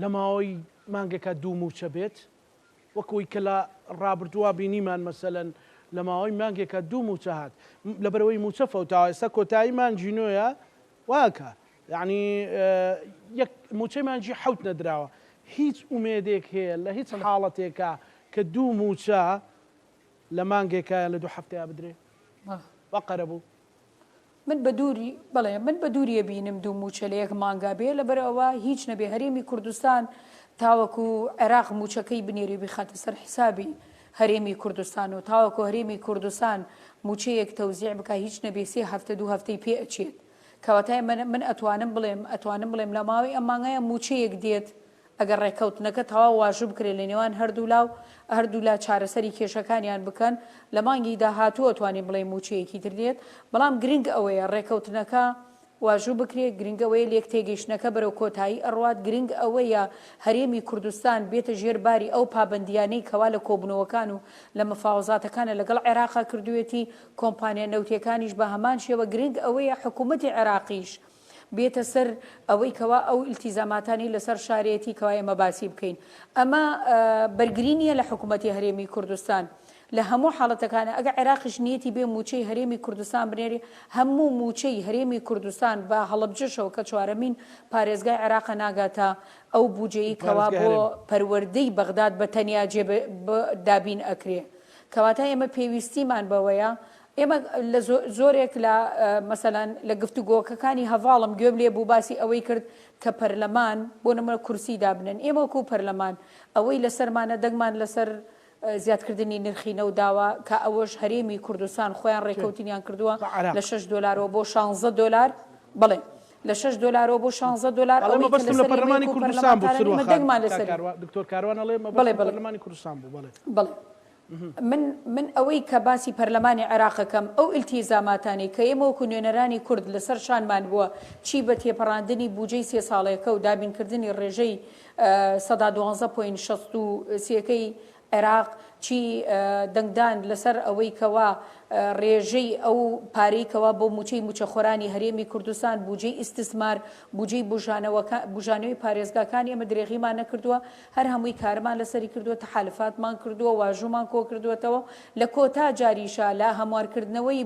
لە ماوەی مانگێکە دوو موچە بێت وەکوی کە لە ڕابردووە بینیمان مەسەلەن لە ماوەی مانگێکە دوو موچە هات لەبەرەوەی موچە فەوتاوە ئێستا کۆتاییمان جینۆیە واکە یعنی یەک موچەی مانجی حەوت نەدراوە هیچ ئومێدێک هەیە لە هیچ حاڵەتێکە کە دوو موچە لە مانگێکە لە دوو هەفتەیە بدرێ وەقەرە بوو. من بە دووریە بینم دوو موچە لە یەک مانگا بێ لەبەرەوە هیچ نەبێ هەرێمی کوردستان تاوەکو عێراق موچەکەی بنێری بخاتە سەر حسابی هەرێمی کوردستان و تاوەکو هەرێمی کوردستان موچەیەک تەوزیع بکە هیچ نەبێ 3 هەفتە 2 هەفتەی پێ ئەچێت کەواتای من ئەتوانم بڵێم لە ماوەی ئەم مانگایە موچەیەک دێت ئەگەر ڕێکەوتنەکە تەواو واژوو بکرێت لە نێوان هەردوو لا چارەسەری کێشەکانیان بکەن لە مانگی داهاتوو ئەتوانین بڵێ موچەیەکی تر دێت بەڵام گرنگ ئەوەیە ڕێکەوتنەکە واژوو بکرێت گرنگ ئەوەیە لێک تێگەیشتنەکە بەرەو کۆتایی ئەڕوات گرنگ ئەوەیە هەرێمی کوردستان بێتە ژێرباری ئەو پابەندیانەی کەوا لە کۆبنەوەکان و لە مەفاوەزاتەکانە لەگەڵ عێراقا کردوێتی کۆمپانیا نەوتیەکانیش بە هەمان شێوە گرنگ ئەوەیە حکوومەتی عێراقیش بێتە سەر ئەوەی کەوا ئەو ئیلتیزاماتانی لەسەر شارەتی کەوا ئێمە باسی بکەین. ئەمە بەرگرینیە لە حکوومەتی هەرێمی کوردستان لە هەموو حاڵەتەکانە ئەگە عێراقیش نیەتی بێ موچەی هەرێمی کوردستان بنێری هەموو موچەی هەرێمی کوردستان بە هەڵبجەشەوە کە چوارەمین پارێزگای عێراق ناگاتە ئەو بودجەی کەوا بۆ پەروەردەی بەغداد بە تەنیا دابین ئەکرێ کەواتە ئێمە پێویستیمان بەوەیە ئێمە لە زۆرێک لە مەسەلەن لە گفتوگۆکەکانی هەڤاڵم گوێم لێ بوو باسی ئەوەی کرد کە پەرلەمان بۆ نمونە کورسی دابنن ئێمە وەکو پەرلەمان ئەوەی لەسەرمانە دەنگمان لەسەر زیادکردنی نرخی نەوداوە کە ئەوەش هەرێمی کوردستان خۆیان ڕێکەوتنیان کردووە لە $6 بۆ $16 بڵێ لە 6 دلار بۆ 16 دلار ئەڵێمە بەستم لە پەرلەمانی کوردستان بوو دەنگمان لەسەر دکتۆر کاروان ئەڵێ پەرلەمانی کوردستان بوو بڵێ من ئەوەی کە باسی پەرلەمانی عێراقەکەم ئەو ئیلتیزاماتانی کە ئێمە وەکو نوێنەرانی کورد لەسەر شانمان بووە چی بە تێپەڕاندنی بودجەی 3 ساڵەیەکە و دابینکردنی ڕێژەی 112.63 عێراق چی دەنگدان لەسەر ئەوەی کەوا ڕێژەی ئەو پارەی کەوا بۆ موچەی موچەخۆرانی هەرێمی کوردستان بودجەی ئیستثمار بودجەی بژانەوەی پارێزگاکانی ئێمە درێغیمان نەکردووە هەر هەمووی کارمان لەسەری کردووە تەحالفاتمان کردووە واژومان کۆ کردووەتەوە لە کۆتا جاریشە لە هەموارکردنەوەی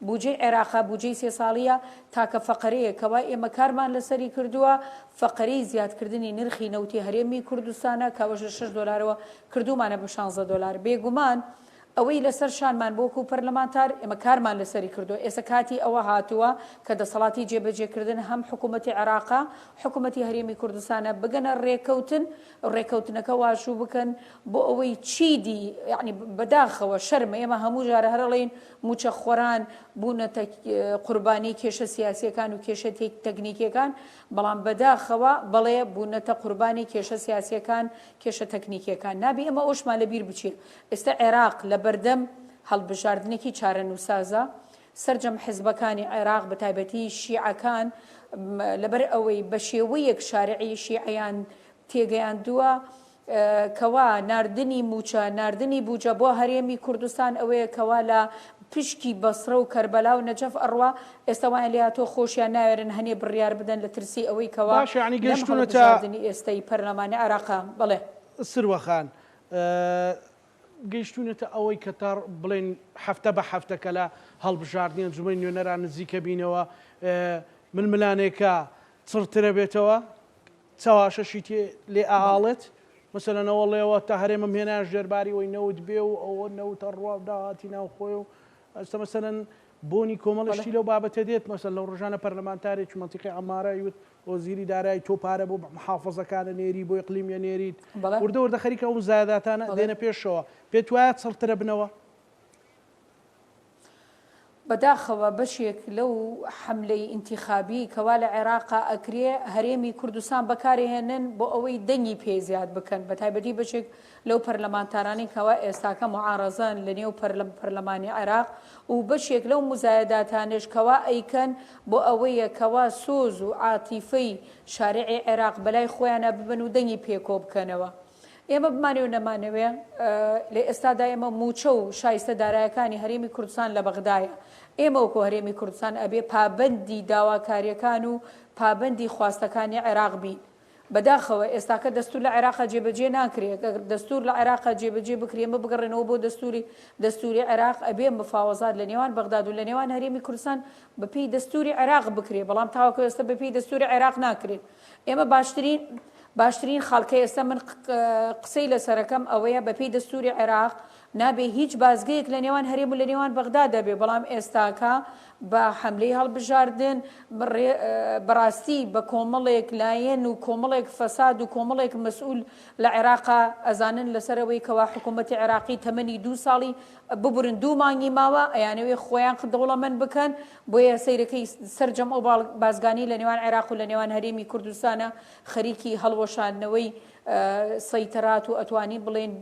بودجەی عێراقا بودجەی 3 ساڵیە تاکە فەقەرەیە کەوا ئێمە کارمان لەسەری کردووە فەقەرەی زیادکردنی نرخی نەوتی هەرێمی کوردستانە کاوەژە 6 دلارەوە کردومانە بە 16 دلار بێگومان ئەوەی لەسەر شانمان بۆکو پەرلەمانتار ئێمە کارمان لەسەری کردو ئێستا کاتی ئەوە هاتووە کە دەسەڵاتی جێبەجێکردن هەم حکوومەتی عێراقا حکوومەتی هەرێمی کوردستانە بگەنە ڕێکەوتنەکە واشوو بکەن بۆ ئەوەی چیدی یعنی بەداخەوە شەرمە ئێمە هەموو جارە هەرڵێن موچەخۆران بوونەتە قوربانی کێشە سیاسیەکان و کێشە تەکنیکیەکان بەڵام بەداخەوە بەڵێ بوونەتە قوربانی کێشە سیاسیەکان کێشە تەکنیکیەکان نابی ئەمە ئەوشمان لەبیر بچێت ئێستا عێراق لە بەردەم هەڵبژاردنێکی چارەنووسازە سەرجەم حیزبەکانی عێراق بە تایبەتی شیعەکان لەبەر ئەوەی بە شێوەیەک شارعی شیعەیان تێگەیاندووە کەوا ناردنی موچە ناردنی بوجە بۆ هەرێمی کوردستان ئەوەیە کەوا لە پشکی بەسرە و کەربەلا و نەجەف ئەڕوا ئێستا وایان لێ هاتۆ خۆشیان ناوێرن هەنێ بڕیار بدەن لە ترسی ئەوەی کەوا لەم هەڵبژاردننی ئێستای پەرلەمانی عێراقا بڵێ سروەخان گەیشتونێتە ئەوەی کە تا بڵێن هەفتە بە هەفتەکە لە هەڵبژاردننی ئەنجومەی نوێنەران نزیکە بینەوە ململانێکە چڕترە بێتەوە چاواشەشی لێ ئاڵێت مەسەلەنەوە لێەوە تا هەرێمەم هێناش ژێرباری وی نەوت بێ و ئەوە نەوتە ڕواوداهاتی ناوخۆی و ئەستا مەسەلەن بۆنی کۆمەڵشتی لەو بابەتە دێت مەسەل لەو ڕژانە پەرلەمانتارێکی منتیقی ئەمارە یوت وەزیری دارایی تۆ پارە بۆ محافەزەکانە نێری بۆ ئیقلیمیە نێریت وردە وردە خەریکە ئەو زایاداتانە دێنە پێشەوە پێت وایە چڕترە بنەوە بەداخەوە بەشێک لەو حملەی ئینتیخابی کەوا لە عێراقا ئەکرێ هەرێمی کوردستان بەکارهێنن بۆ ئەوەی دەنگی پێزیاد بکەن بە تایبەتی بەشێک لەو پەرلەمانتارانی کەوا ئێستاکە معارەزان لە نێو پەرلەمانی عێراق و بەشێک لەو مزایداتانش کەوا ئەیکەن بۆ ئەوەیە کەوا سۆز و عاتیفەی شارعی عێراق بەلای خۆیانە ببن و دەنگی پێکۆ بکەنەوە ئێمە بمانێ و نەمانەوێ لە ئێستادا ئێمە موچە و شایستە دارایەکانی هەرێمی کوردستان لە بەغدایە ئێمە وەکو هەرێمی کوردستان ئەبێ پابەندی داواکاریەکان و پابەندی خواستەکانی عێراق بین بەداخەوە ئێستاکە دەستور لە عێراقا جێبەجێ ناکرێت دەستور لە عێراقا جێبەجێ بکرێ ئێمە بگەڕێنەوە بۆ دەستوری عێراق ئەبێ مفاوەزات لە نێوان بەغداد و لە نێوان هەرێمی کوردستان بەپێی دەستوری عێراق بکرێ بەڵام تاواکە ئێستا بەپێی دەستوری عێراق ناکرێت ئێمە باشترین خاڵکە ئێستا من قسەی لەسەرەکەم ئەوەیە بەپێی دەستوری عێراق نابێ هیچ بازگەیەک لە نێوان هەرێم و لە نێوان بەغدا دەبێ بەڵام ئێستاکە بە حملەی هەڵبژاردن بەڕاستی بە کۆمەڵێک لایەن و کۆمەڵێک فەساد و کۆمەڵێک مەسئول لە عێراقا ئەزانن لەسەرەوەی کەوا حکوومەتی عێراقی تەمەنی 2 ساڵی ببورن 2 مانگی ماوە ئەیانەوێ خۆیان دەوڵەمەند بکەن بۆیە سەیرەکەی سەرجەم ئەو بازگانی لە نێوان عێراق و لە نێوان هەرێمی کوردستانە خەریکی هەڵوەشاندنەوەی سەیتەرات و ئەتوانی بڵێن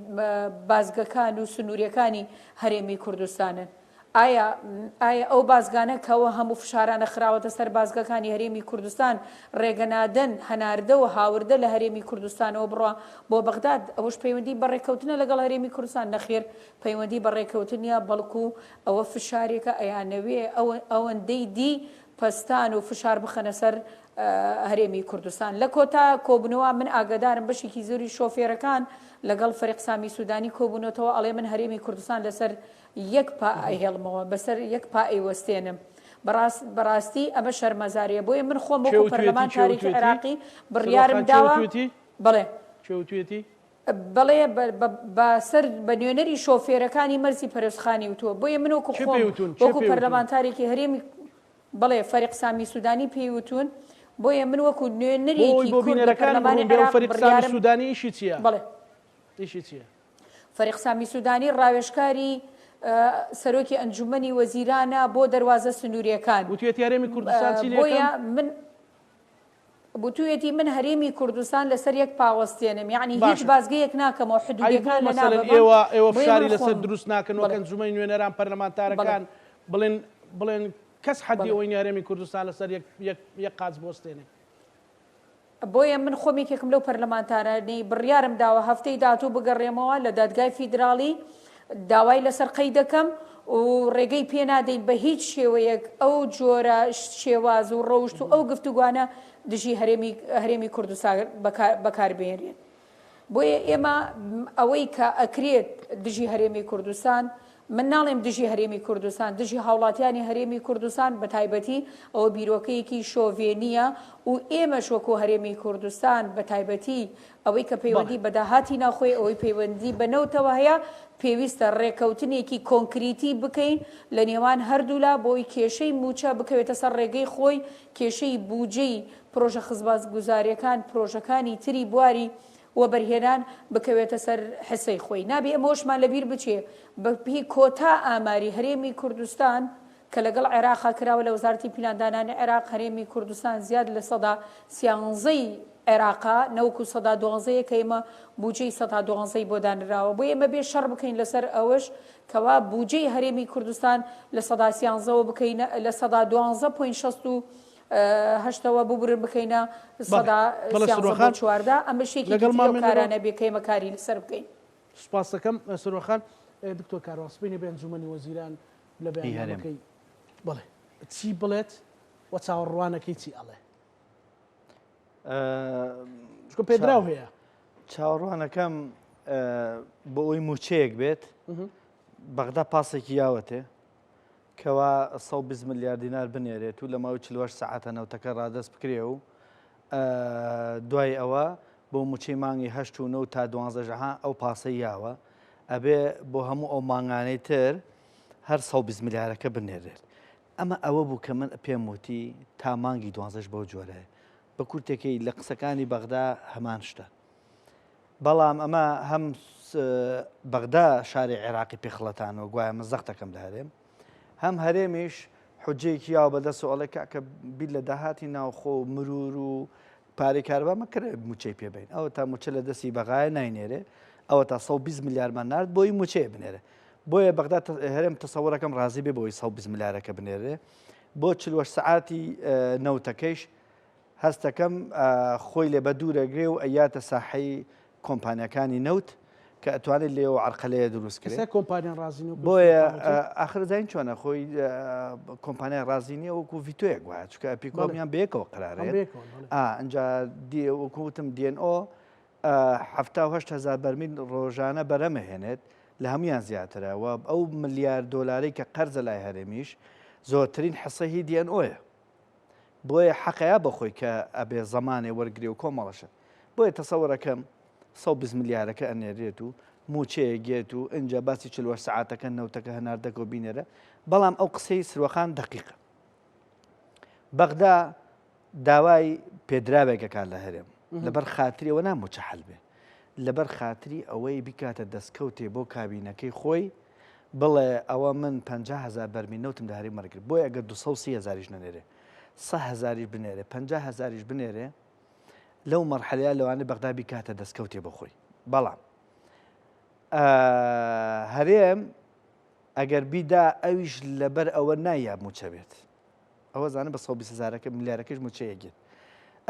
بازگەکان و سنووریەکانی هەرێمی کوردستانن ئایا ئەو بازگانە کەەوە هەموو فشارانە خراوەتە سەر بازگەکانی هەرێمی کوردستان ڕێگەنادن هەناردە و هاوردە لە هەرێمی کوردستانەوە بڕە بۆ بەغداد ئەوەش پەیوەندی بەڕێکەوتنە لەگەڵ هەرێمی کوردستان نەخێر پەیوەندی بەڕێکەوتنیە بەڵکو ئەوە فشارێکە ئەیانەوێ ئەوەندەی دی پستان و فشار بخەنە سەر هەرێمی کوردستان لە کۆتا کۆبنەوە من ئاگدارم بەشێکی زۆری شۆفێرەکان لەگەڵ فەرێق سامی سوودانی کۆبوونەتەوە ئەڵێ من هەرێمی کوردستان لەسەر یەک پا ئەهێڵمەوە بەسەر یەک پا ئەیوەستێنم بەڕاستی ئەمە شەرمەزاریە بۆیە من خۆم وەکو پەرلەمان تاریکی عێراقی بڕیارم داوە بڵێ بڵێ بەسەر بە نوێنەری شۆفێرەکانی مەرزی پەرۆسخانی وتووە بۆیە من وەکو خۆم وەکو پەرلەمانتارێکی هەرێمی بڵێ فەرێق سامی سوودانی پێیوتون بۆیە من وەکو نوێنەرێکی کورد لە پەرلەمانی عێراق سوودانی ئیشی چییە؟ بڵێ ئیشی چییە؟ فەرێق سامی سوودانی ڕاوێژکاری سەرۆکی ئەنجومەنی وەزیرانە بۆ دەواازە سنووریەکان وتوێتی هەرێمی کوردستان چی بۆیە من بتوێتی من هەرێمی کوردستان لەسەر یەک پاوەستێنم یعنی هیچ بازگەیەک ناکەمەوە حدودەکان لە ئێوە فشاری لەسەر دروست ناکەن وەک ئەنجومەنی نوێنەران پەرلەمانتارەکان بڵێن کەس حەدی ئەوەی هەرێمی کوردستان لەسەر یەک قاچ بۆستێنێ. بۆیە من خۆمێکێکم لەو پەرلەمانتارانەی بڕیارم داوە هەفتەی داهاتوو بگەڕێمەوە لە دادگای فیدراڵی داوای لەسەر قەی دەکەم و ڕێگەی پێنادەین بە هیچ شێوەیەک ئەو جۆرە شێواز و ڕەوشت و ئەو گفتوگوانە دژی هەرێمی کوردستان بەکاربێنرێن. بۆیە ئێمە ئەوەی کە ئەکرێت دژی هەرێمی کوردستان من ناڵێم دژی هەرێمی کوردستان دژی هاوڵاتیانی هەرێمی کوردستان بە تایبەتی ئەوە بیرۆکەیەکی شۆڤێنیە و ئێمە شۆکۆ هەرێمی کوردستان بە تایبەتی ئەوەی کە پەیوەندی بەداهاتی ناخۆی ئەوەی پەیوەندی بەنەوتەوە هەیە پێویستە ڕێکەوتنێکی کۆنکریتی بکەین لە نێوان هەردوولا بۆی کێشەی موچە بکەوێتە سەر ڕێگەی خۆی کێشەی بودجەی پرۆژە خزمەتگوزاریەکان پرۆژەکانی تری بواری و بەرهێنان بکەوێتە سەر حسەی خۆی نابێ ئەمەشمان لەبیر بچێ بەپی کۆتا ئاماری هەرێمی کوردستان کە لەگەڵ عێراقا کراوە لە وەزارەتی پیلاندانانی عێراق هەرێمی کوردستان زیاد لە سەدا سیانزەی عێراقا نەوەکو سەدا دوانزەیە کە ئێمە بودجەی سەدا دوانزەی بۆ دانراوە بۆ ئێمە بێ شەڕ بکەین لەسەر ئەوەش کەوا بودجەی هەرێمی کوردستان لە سەدا سیانزەوە بکەین لە سەدا دوانزە پۆین شەست و هەشتەوە ببرن بکەینە سەدا سیانزە چواردا ئەمە شێکی کارانە بێکەیمە کاری لەسەر بکەین. سپاس دەکەم سەرۆخان دکتۆر کاروانسپێنی بە ئەنجومەنی وەزیران لە بەیانەکەی بڵێ چی بڵێت و چاوەڕوانەکەی چی ئەڵێ پێدراو هەیە چاوەڕوانەکەم بۆ ئەوی موچەیەک بێت بەغدا پاسێکی یاوەتێ کەوا 120 میلیارد دینار بنێرێت و لە ماوەی 48 ساعاتە نەوتەکە ڕادەست بکرێ و دوای ئەوە بۆ موچەی مانگی 8 و 9 تا 12 ئەو پاسەی یاوە ئەبێ بۆ هەموو ئەو مانگانەی تر هەر 120 میلیارەکە بنێرێت. ئەمە ئەوە بوو کە من پێم وتی تا مانگی 12 بۆ جۆرەیە بە کورتێکی لە قسەکانی بەغدا هەمان شتە. بەڵام ئەمە هەم بەغدا شاری عێراقی پێخڵەتانەوە گوایە من زەختەکەم لە هەرێم هەم هەرێمیش حجەیەکی یاوە بەدەست و ئەڵێ کە بیر لە داهاتی ناوخۆ مرور و پارەی کاربا مەکرێ موچەی پێبین ئەوە تا موچە لە دەستی بەغایە ناینێرێ ئەوە تا 120 میلیارمان نرد بۆی موچەیە بنێرە بۆیە بەغدا هەرێم تەسەوڕەکەم ڕازی بێ بۆی 120 میلیارەکە بنێرێ بۆ 48 سعاتی نەوتەکەیش هەستەکەم خۆی لێ بە دوورەگرێ و ئەیاتە ساحەی کۆمپانیەکانی نەوت کە ئەتوانێت لێەوە عرقەلەیە دروست کرێت کۆمپانیان ڕازین بۆیە ئاخر زین چۆنە خۆی کۆمپانیای ڕازینیە وەکو ڤیتۆیەک وایە چکە ئەپیکۆمیان بەیەکەوە قرارێت ئەجا وەکوتم DNO 7,000 بەرمیل ڕۆژانە بەرەمەهێنێت لە هەمویان زیاترەوە ئەو ملیار دۆلاری کە قەرزە لای هەرێمیش زۆرترین حسەهی DNOیە بۆیە حەقەیە بەخۆی کە ئەبێ زەمانێ وەرگری و کۆمەڵەشە بۆیە تەسەوەرەکەم 120 میلیارەکە ئەنێرێت و موچەیە گێت و ئەجا باسی 48 ساعاتەکە نەوتەکە هەناردەکە و بینێرە بەڵام ئەو قسەی سروەخان دقیقە بەغدا داوای پێدراوێکەکان لە هەرێم لەبەر خاتریەوە ناموچە حەل بێ لەبەر خاتری ئەوەی بیکاتە دەستکەوتێ بۆ کابینەکەی خۆی بڵێ ئەوە من 50,000 بەرمی نەوتم لە هەرێم وەرگرت بۆیە ئەگەر 230,000 نەنێرێ 100,000 بنێرێ 50,000 بنێرێ لەو مەرحەلەیە لەوانە بەغدا بیکاتە دەستکەوتێ بەخۆی بەڵام هەرێم ئەگەر بیدا ئەویش لەبەر ئەوە نایە موچە بێت ئەوە زانە بە 120,000 میلیارەکەش موچەیەگێت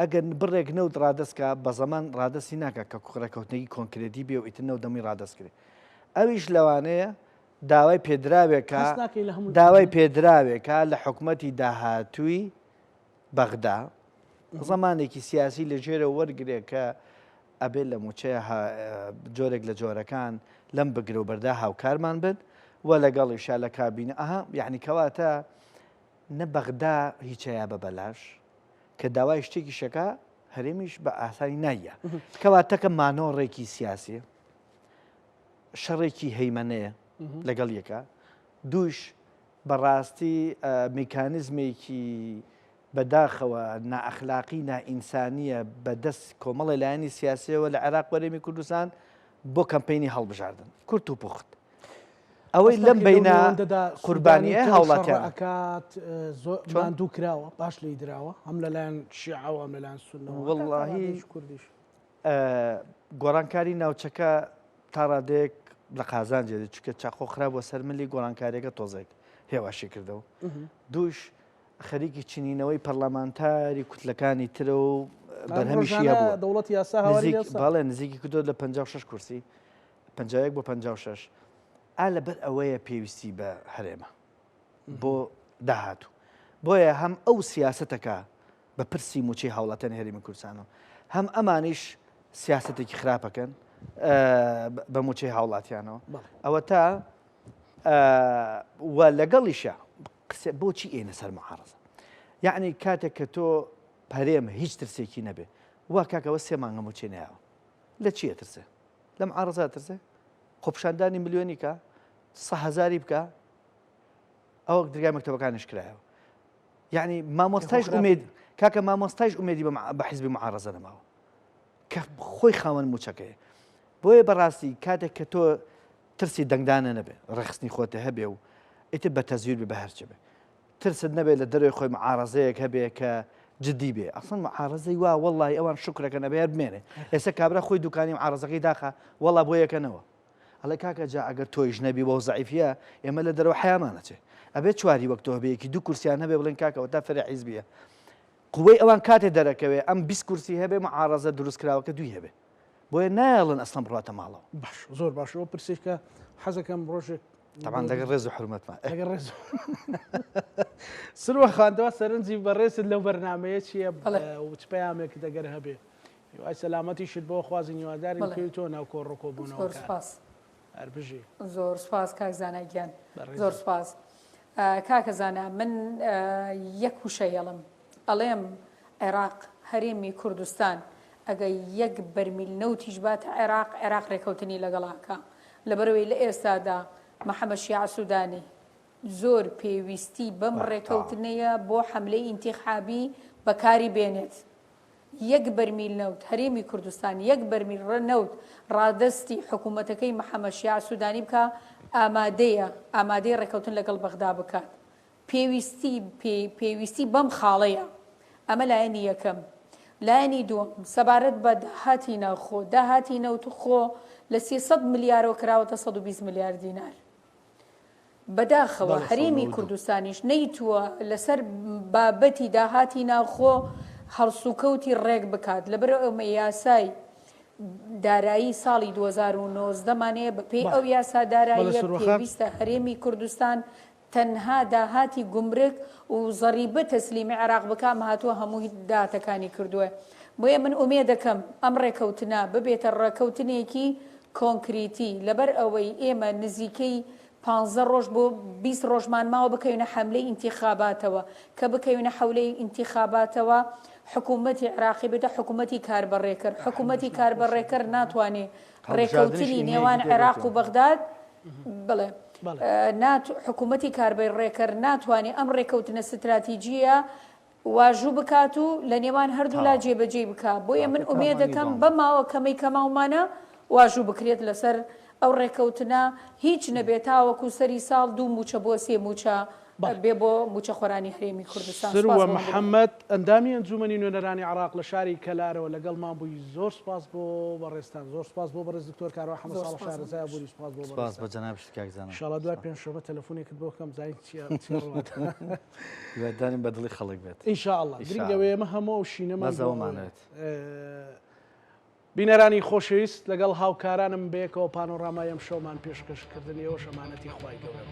ئەگەر بڕێک نەوت ڕادستکە بە زەمان ڕادستی ناکە کە ڕێکەوتنەی کۆنکرێتی بێ و ئیتر نەو دەمی ڕادست کرێ ئەویش لەوانەیە داوای پێدراوێکە لە حکومەتی داهاتووی بەغدا زەمانێکی سیاسی لە ژێرە وەرگێ کە ئەبێت لە موچەیە جۆرێک لە جۆرەکان لەم بگرە و بەردا هاوکارمان بن و لەگەڵیشا لە کابینە یعنی کەواتە نە بەغدا هیچەیە بە بەلاش کە داوای شتێکی شەکە هەرێمیش بە ئاسانی نایە کەواتەکە مانۆڕێکی سیاسیە شەڕێکی هەیمەنەیە لەگەڵ یەکە دووش بەڕاستی میکانیزمێکی بەداخەوە نائەخلاقی نائینسانیە بەدەست کۆمەڵی لایەنی سیاسیەوە لە عێراق وەرێمی کوردستان بۆ کەمپینی هەڵبژاردن کورت و پوخت ئەوەی لەم بینە قوربانیە هاوڵاتیانکات ماندوو کراوە باش لی دراوە هەم لەلایەن شیعەوە ئەم لەلایەن سونەوە وەڵڵاهی کوردیش گۆڕانکاری ناوچەکە تا ڕادێک لە قازان جێ چکە چاقۆ خراپوە سەر ملی گۆڕانکاریەکە تۆزێک هێواشی کردەوە دووش خەریکی چنینەوەی پەرلەمانتاری کوتلەکانی ترە و بەرهەمیشیە بووە دەوڵەتی یاسا هاواری باڵێ نزیکی کردۆ لە 56 کورسی 51 بۆ 56 لەبەر ئەوەیە پێویستی بە هەرێمە بۆ داهاتوو بۆیە هەم ئەو سیاسەتەکە بە پرسی موچەی هاوڵاتیان هەرێمی کوردستانەوە هەم ئەمانیش سیاسەتێکی خراپەکەن بە موچەی هاوڵاتیانەوە ئەوە تا لەگەڵیشە بۆچی ئێنە سەر معارەزە یعنی کاتێک کە تۆ پەرێمە هیچ ترسێکی نەبێ وا کاکەوە 3 مانگە موچەی نایەوە لە چیە ترسێ لە معارەزە ترسێ خۆپشاندانی ملیۆنی کە 100,000 بکە ئەوە دەرگای مەکتەبەکانیش کرایەوە یعنی مامۆستایش ئومێد کاکە مامۆستایش ئومێدی بە حیزبی معارەزە نەماوە کە خۆی خاوەن موچەکەیە بۆیە بەڕاستی کاتێک کە تۆ ترسی دەنگدانە نەبێ ڕێخستنی خۆتە هەبێ و ئیتر بە تەزویر بە هەرچە بێ ترست نەبێت لە دەروی خۆی معارەزەیەک هەبێ کە جدی بێ ئەسڵ معارەزەی وا وەڵی ئەوان شکرەکە نەبێ بمێنێ ئێستا کابرا خۆی دوکانی معارەزەکەی داخە وەڵا بۆ یەکەنەوە ئەڵێ کاکە جا ئەگەر تۆیش نەبی بۆ زعیفە ئێمە لە دەرەوە حیامانەچێ ئەبێت چواری وەک تۆ هەبەیەکی دوو کورسیان هەبێ بڵێن کاکەوە تا فەرە حیزبیە قوەی ئەوان کاتێ دەرەکەوێ ئەم 20 کورسی هەبێ معارەزە دروستکراوەکە دوی هەبێ بۆیە نایڵن ئەسڵم بڕاتە ماڵەوە باش زۆر باشەوە پرسیکە حەزەکەم ڕۆژێک طبعا لەگەڵ ڕێز و حرمەتمان ڕێز سروە خاندەوە سەرنجی بەڕێزت لەو بەرنمەیە چییە وچ پەیامێک دەگەر هەبێ وای سەلامەتیشت بۆ خوازی نیواداری پێی تۆ ناو کۆڕۆکۆ بوونەوە هەربژی زۆر سپاس کاک زانایگیان زۆر سپاس کاکە زانە من یەک وشەیەڵم ئەڵێم عێراق هەرێمی کوردستان ئەگەر یەک بەرمیل نەوتیش باتە عێراق ڕێکەوتنی لەگەڵاکە لەبەرەوەی لە ئێستادا محەممەد شیع سوودانی زۆر پێویستی بەم ڕێکەوتنەیە بۆ حملەی ئینتیخابی بەکاری بێنێت یەک بەرمیل نەوت هەرێمی کوردستان یەک بەرمیل نەوت ڕادستی حکوومەتەکەی محەممەد شیع سوودانی بکە ئامادەی ڕێکەوتن لەگەڵ بەغدا بکات پێویستی بەم خاڵەیە ئەمە لایەنی یەکەم لایەنی دووەم سەبارەت بە داهاتی ناوخۆ داهاتی نەوتخۆ لە 300 ملیارەوە کراوەتە 120 ملیار دینار بەداخەوە هەرێمی کوردستانیش نەیتووە لەسەر بابەتی داهاتی ناوخۆ هەڵسوکەوتی ڕێک بکات لەبەر ئەمە یاسای دارایی ساڵی 2019مانەیە بەپێی ئەو یاسا داراییە پێویستە هەرێمی کوردستان تەنها داهاتی گومرک و زەریبە تەسلیمی عێراق بکام هاتووە هەموو داهاتەکانی کردووە بۆیە من ئومێ دەکەم ئەم ڕێکەوتنە ببێتە ڕێکەوتنێکی کۆنکریتی لەبەر ئەوەی ئێمە نزیکەی 15 ڕۆژ بۆ 20 ڕۆژمان ماوە بکەوینە حملەی ئینتیخاباتەوە کە بکەوینە حولەی ئینتیخاباتەوە حکوومەتی عێراقی بێتە حکوومەتی کاربەڕێکرد حکوومەتی کاربەڕێکرد ناتوانێت ڕێکەوتنی نێوان عێراق و بەغداد بڵێ حکوومەتی کاربەڕێکرد ناتوانێت ئەم ڕێکەوتنە ستراتیجیە واژوو بکات و لە نێوان هەردوو لا جێبەجێ بکات بۆیە من ئومێ دەکەم بە ماوە کەمەی کەماومانە واژوو بکرێت لەسەر ئەو ڕێکەوتنە هیچ نەبێتاوەکو سەری ساڵ 2 موچە بۆ 3 موچە بێ بۆ موچە خۆرانی هەرێمی کوردستان سروە محەممەد ئەندامی ئەنجومەنی نوێنەرانی عراق لە شاری کەلارەوە لەگەڵمان بووی زۆر سپاس بۆ بەڕێستان زۆر سپاس بۆ بەڕێز دکتۆر کارەوە حەمەد ساڵح شارەزای بووری سپاس بۆ سپاس بە جەنابشت کاکزانم ئینشاڵڵا دوای پێنجشەمە تەلەفۆنێکت بۆ بکەم زای هیواداریم بە دڵی خەڵک بێت ئینشاءڵڵا گرنگەوەی ئێمە هەموو شینەمەزەوەمانێت بینەرانی خۆشەویست لەگەڵ هاوکارانم بێکەوە پانۆڕامای ئەم شەومان پێشکەشکردنیەوە شەمانەتی خوای گەورە